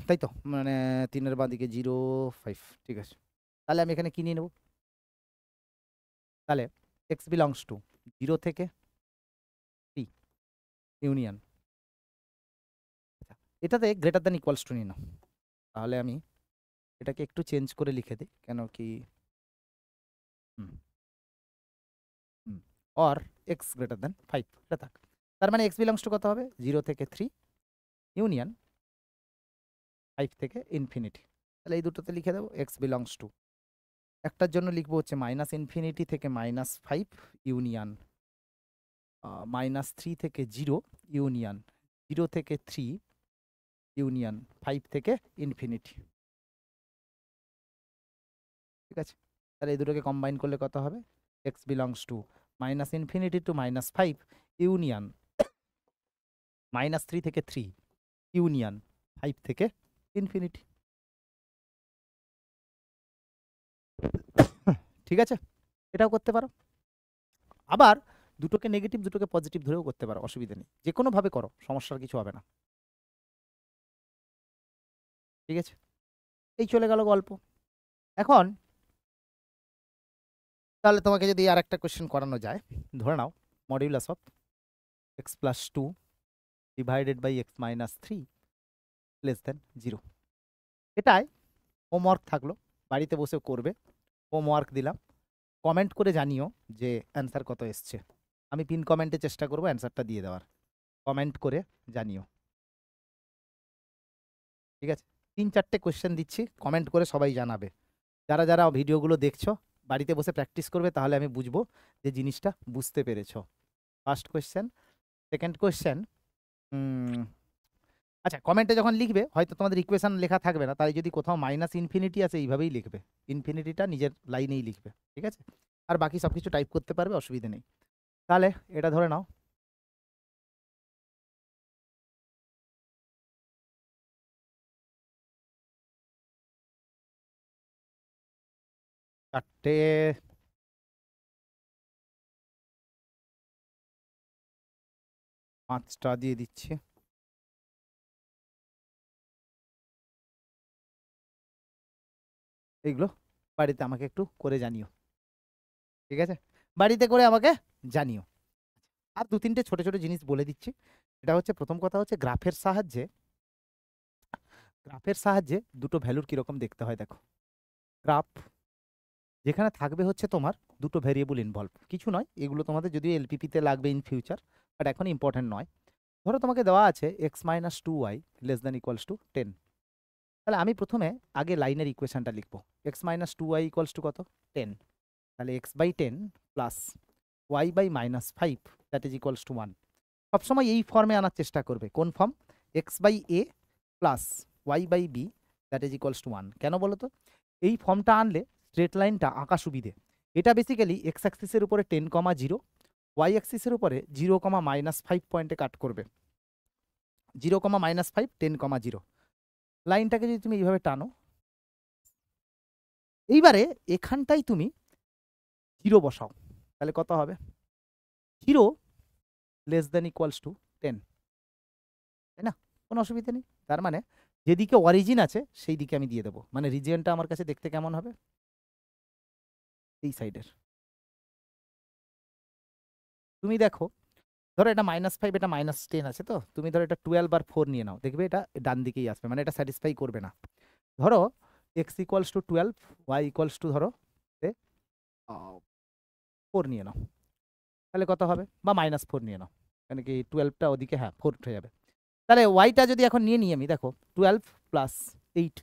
তাই তো, মানে 3 এর বাঁ দিকে 0 5। ঠিক আছে, তাহলে আমি এখানে কি নিয়ে নেব? তাহলে এক্স বিলংস টু 0 থেকে 3 ইউনিয়ন, এটাতে গ্রেটার দ্যান ইকুয়ালস টু নিয়ে নাও। তাহলে আমি এটাকে একটু চেঞ্জ করে লিখে দিই, কেন কি অর এক্স গ্রেটার দ্যান 5, এটা থাক। তার মানে এক্স বিলংস টু কত হবে? 0 থেকে 3 ইউনিয়ন 5 থেকে ইনফিনিটি। তাহলে এই দুটোতে লিখে দেবো এক্স বিলংস টু, একটার জন্য লিখবো হচ্ছে -ইনফিনিটি থেকে -5 ইউনিয়ন -3 থেকে 0 ইউনিয়ন 0 থেকে 3 ইউনিয়ন 5 থেকে ইনফিনিটি। ঠিক আছে, তাহলে এই দুটোকে কম্বাইন করলে কত হবে? X belongs two -infinity two -5 union -3 থেকে 3 ইউনিয়ন 5 থেকে ইনফিনিটি। ঠিক আছে, এটাও করতে পারো। আবার দুটোকে নেগেটিভ দুটোকে পজিটিভ ধরেও করতে পারো, অসুবিধা নেই, যে কোনোভাবে করো, সমস্যার কিছু হবে না। ঠিক আছে, এই চলে গেল গল্প। এখন তাহলে তোমাকে যদি আর একটা কোয়েশ্চেন করানো যায়, ধরে নাও modulus of x plus 2 divided by x minus 3 less than 0। এটাই হোমওয়ার্ক থাকলো, বাড়িতে বসে করবে। হোমওয়ার্ক দিলাম, কমেন্ট করে জানিও যে অ্যান্সার কত এসছে। আমি পিন কমেন্টে চেষ্টা করবো অ্যান্সারটা দিয়ে দেওয়ার, কমেন্ট করে জানিও। ঠিক আছে, 3-4টে কোয়েশ্চেন দিচ্ছি, কমেন্ট করে সবাই জানাবে। যারা যারা ভিডিওগুলো দেখছো বাড়িতে বসে প্র্যাকটিস করবে, তাহলে আমি বুঝবো যে জিনিসটা বুঝতে পেরেছো। ফার্স্ট কোয়েশ্চেন, সেকেন্ড কোয়েশ্চেন, আচ্ছা কমেন্টে যখন লিখবে হয়তো তোমাদের ইকুয়েশন লেখা থাকবে না, তাই যদি কোথাও -ইনফিনিটি আছে এইভাবেই লিখবে, ইনফিনিটিটা নিজের লাইনেই লিখবে। ঠিক আছে, আর বাকি সব কিছু টাইপ করতে পারবে, অসুবিধা নেই। তাহলে এটা ধরে নাও চারটে 5টা দিয়ে দিচ্ছি। এইগুলো বাড়িতে আমাকে একটু করে জানিও। ঠিক আছে, বাড়িতে করে আমাকে জানিও। আর 2-3টে ছোট ছোট জিনিস বলে দিচ্ছি। এটা হচ্ছে প্রথম কথা হচ্ছে গ্রাফের সাহায্যে দুটো ভ্যালুর কীরকম দেখতে হয় দেখো। গ্রাফ যেখানে থাকবে হচ্ছে তোমার দুটো ভ্যারিয়েবল ইনভলভ, কিছু নয়, এগুলো তোমাদের যদিও এলপিপিতে লাগবে ইন ফিউচার, বাট এখন ইম্পর্টেন্ট নয়। ধরো তোমাকে দেওয়া আছে x minus 2y less than equals two 10। তাহলে আমি প্রথমে আগে লাইনের ইকুয়েশনটা লিখবো, x minus 2y equals to কত? 10। তাহলে x by 10 plus y by -5 that is equals to 1। সবসময় এই ফর্মে আনার চেষ্টা করবে। কোন ফর্ম? X by A plus y by B that is equals to 1। কেন বলো তো? এই ফর্মটা আনলে স্ট্রেট লাইনটা আঁকা সুবিধে। এটা বেসিক্যালি এক্স অ্যাক্সিসের উপরে 10,0, ওয়াই অ্যাক্সিসের উপরে 0,-5 পয়েন্টে কাট করবে। 0,-5 10,0 লাইনটাকে যদি তুমি এইভাবে টানো, এইবারে এখানটাই তুমি 0 বসাও, তাহলে কত হবে? 0 লেস দেন ইকুয়ালস টু 10, তাই না? কোনো অসুবিধা নেই। তার মানে যেদিকে অরিজিন আছে সেই দিকে আমি দিয়ে দেবো, মানে রিজিয়নটা আমার কাছে দেখতে কেমন হবে? এই সাইডের। তুমি দেখো, ধরো এটা -5 এটা -10 আছে, তো তুমি ধরো এটা 12 আর 4 নিয়ে নাও, দেখবে এটা ডান দিকেই আসবে, মানে এটা স্যাটিসফাই করবে না। ধরো x equals to 12, y equals to ধরো 4 নিয়ে নাও, তাহলে কত হবে? বা -4 নিয়ে নাও, মানে কি 12টা ওদিকে, হ্যাঁ 4 হয়ে যাবে। তাহলে ওয়াইটা যদি এখন নিয়ে নিই আমি, দেখো 12 প্লাস 8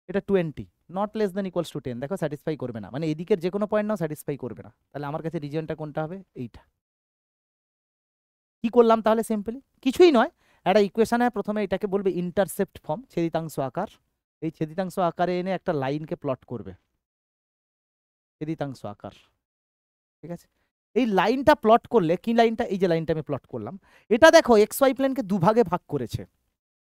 এটা 20, not less than equals two 10। দেখো স্যাটিসফাই করবে না, মানে এদিকের যে কোনো পয়েন্ট নাও স্যাটিসফাই করবে না। তাহলে আমার কাছে রিজিয়নটা কোনটা হবে? এইটা। কি করলাম তাহলে? সিম্পলি কিছুই নয়, একটা ইকুয়েশনে প্রথমে এটাকে বলবে ইন্টারসেপ্ট ফর্ম, ছেদিতাংশ আকার। এই ছেদিতাংশ আকারে এনে একটা লাইনকে প্লট করবে, ছেদিতাংশ আকার। ঠিক আছে, এই লাইনটা প্লট করলে, কি লাইনটা? এই যে লাইনটা আমি প্লট করলাম, এটা দেখো এক্স ওয়াই প্লেনকে দুভাগে ভাগ করেছে।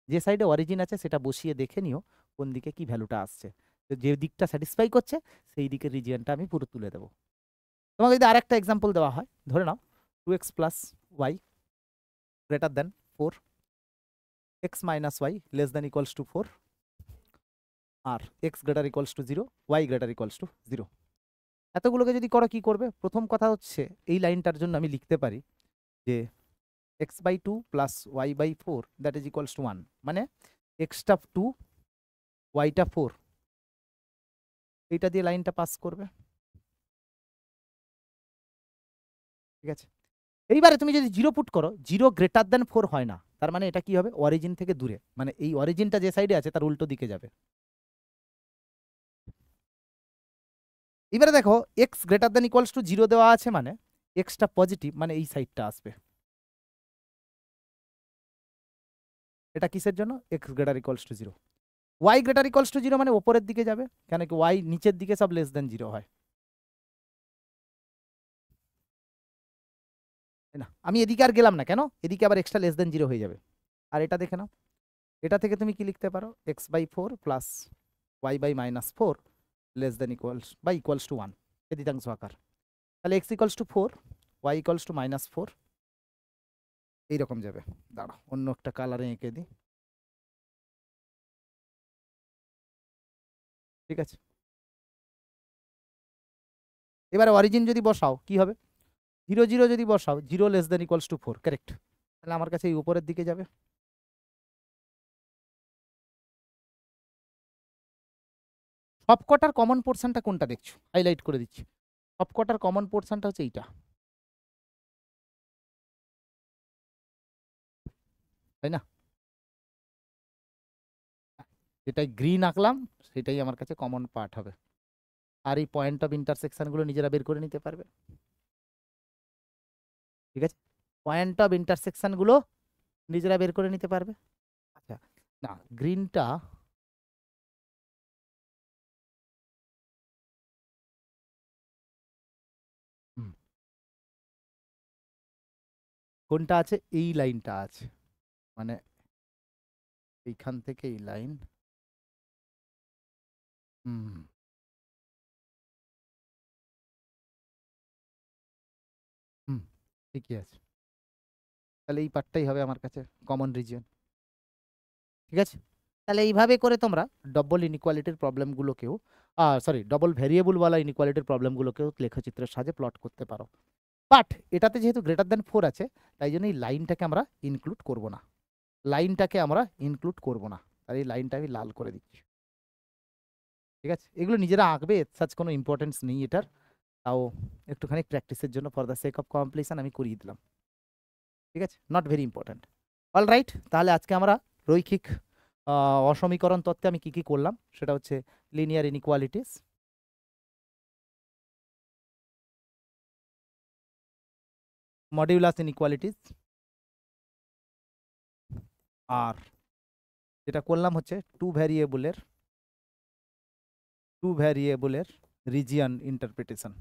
যে সাইডে অরিজিন আছে সেটা বসিয়ে দেখে নিও কোন দিকে কি ভ্যালুটা আসছে। তো যে দিকটা স্যাটিসফাই করছে সেই দিকের রিজিয়নটা আমি পুরো তুলে দেবো। তোমাকে যদি আরেকটা এক্সাম্পল দেওয়া হয়, ধরে নাও 2x plus y greater than 4, x minus y less than equals to 4, আর x greater equals to 0, y greater equals to 0। এতগুলোকে যদি করো কি করবে? প্রথম কথা হচ্ছে এই লাইনটার জন্য আমি লিখতে পারি যে x/2 plus y/4 that is equals to 1, মানে এক্সটা 2 ওয়াইটা 4, এইটা দিয়ে লাইনটা পাস করবে। ঠিক আছে, এইবারে তুমি যদি 0 পুট করো, 0 গ্রেটার দেন 4 হয় না, তার মানে এটা কি হবে? অরিজিন থেকে দূরে, মানে এই অরিজিনটা যে সাইডে আছে তার উল্টো দিকে যাবে। এবারে দেখো x greater than equals to 0 দেওয়া আছে, মানে এক্সটা পজিটিভ, মানে এই সাইডটা আসবে। এটা কিসের জন্য? X greater equals to 0। Y greater equals to 0 মানে ওপরের দিকে যাবে, কেন কি ওয়াই নিচের দিকে সব লেস দেন 0 হয়, তাই না? আমি এদিকে আর গেলাম না, কেন? এদিকে আবার এক্সট্রা লেস দেন 0 হয়ে যাবে। আর এটা দেখে নাও, এটা থেকে তুমি কি লিখতে পারো? x/4 plus y/-4 less than equals বা ইকুয়ালস টু 1, এদিতাংশ আকার। তাহলে x equals to 4, y equals to -4, এইরকম যাবে। দাঁড়াও অন্য একটা কালারে এঁকে দিই। ঠিক আছে, এবারে অরিজিন যদি বসাও কি হবে? 0 0 যদি বসাও, 0 less than equals to 4, correct. তাহলে আমার কাছে এই উপরের দিকে যাবে। সবকটার কমন পোর্শনটা কোনটা দেখছো? হাইলাইট করে দিচ্ছি। সবকটার কমন পোর্শনটা হচ্ছে এইটা, তাই না? যেটাই গ্রিন আঁকলাম সেটাই আমার কাছে কমন পার্ট হবে। আর এই পয়েন্ট অফ ইন্টারসেকশনগুলো নিজেরা বের করে নিতে পারবে। ঠিক আছে, পয়েন্ট অফ ইন্টারসেকশনগুলো নিজেরা বের করে নিতে পারবে। আচ্ছা, না গ্রিনটা কোনটা আছে? এই লাইনটা আছে, মানে এইখান থেকে এই লাইন। হুম, হুম, ঠিকই আছে। তাহলে এই পার্টটাই হবে আমার কাছে কমন রিজিয়ন। ঠিক আছে, তাহলে এইভাবে করে তোমরা ডবল ইনইকুয়ালিটির প্রবলেমগুলোকেও, সরি, ডবল ভেরিয়েবলওয়ালা ইনইকুয়ালিটির প্রবলেমগুলোকেও লেখচিত্রের সাহায্যে প্লট করতে পারো। বাট এটাতে যেহেতু গ্রেটার দেন 4 আছে, তাই জন্য এই লাইনটাকে আমরা ইনক্লুড করব না, লাইনটাকে আমরা ইনক্লুড করব না। তাই এই লাইনটা আমি লাল করে দিচ্ছি। ঠিক আছে, এগুলো নিজেরা আঁকবে, সাচ কোনো ইম্পর্টেন্স নেই এটার, তাও একটুখানি প্র্যাকটিসের জন্য for the sake of completion আমি করিয়ে দিলাম। ঠিক আছে, not very important. All right, তাহলে আজকে আমরা রৈখিক অসমীকরণ তত্ত্বে আমি কি কি করলাম সেটা হচ্ছে লিনিয়ার ইনইকুয়ালিটিস, মডিউলাস ইনইকুয়ালিটিস, আর যেটা করলাম হচ্ছে টু ভ্যারিয়েবলের রিজিয়ন ইন্টারপ্রিটেশন,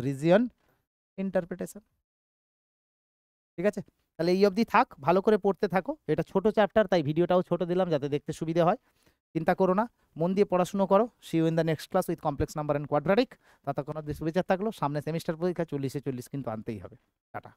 রিজিয়ন ইন্টারপ্রিটেশন। ঠিক আছে, তাহলে এই অবধি থাক, ভালো করে পড়তে থাকো। এটা ছোট চ্যাপ্টার, তাই ভিডিওটাও ছোট দিলাম যাতে দেখতে সুবিধা হয়। চিন্তা করো না, মন দিয়ে পড়াশুনো করো। See you in the next class with complex number and quadratic. ততক্ষণ অবধি শুভেচ্ছা থাকলো। সামনে সেমিস্টার পরীক্ষা, 40-এ 40 কিন্তু আনতেই হবে। টাটা।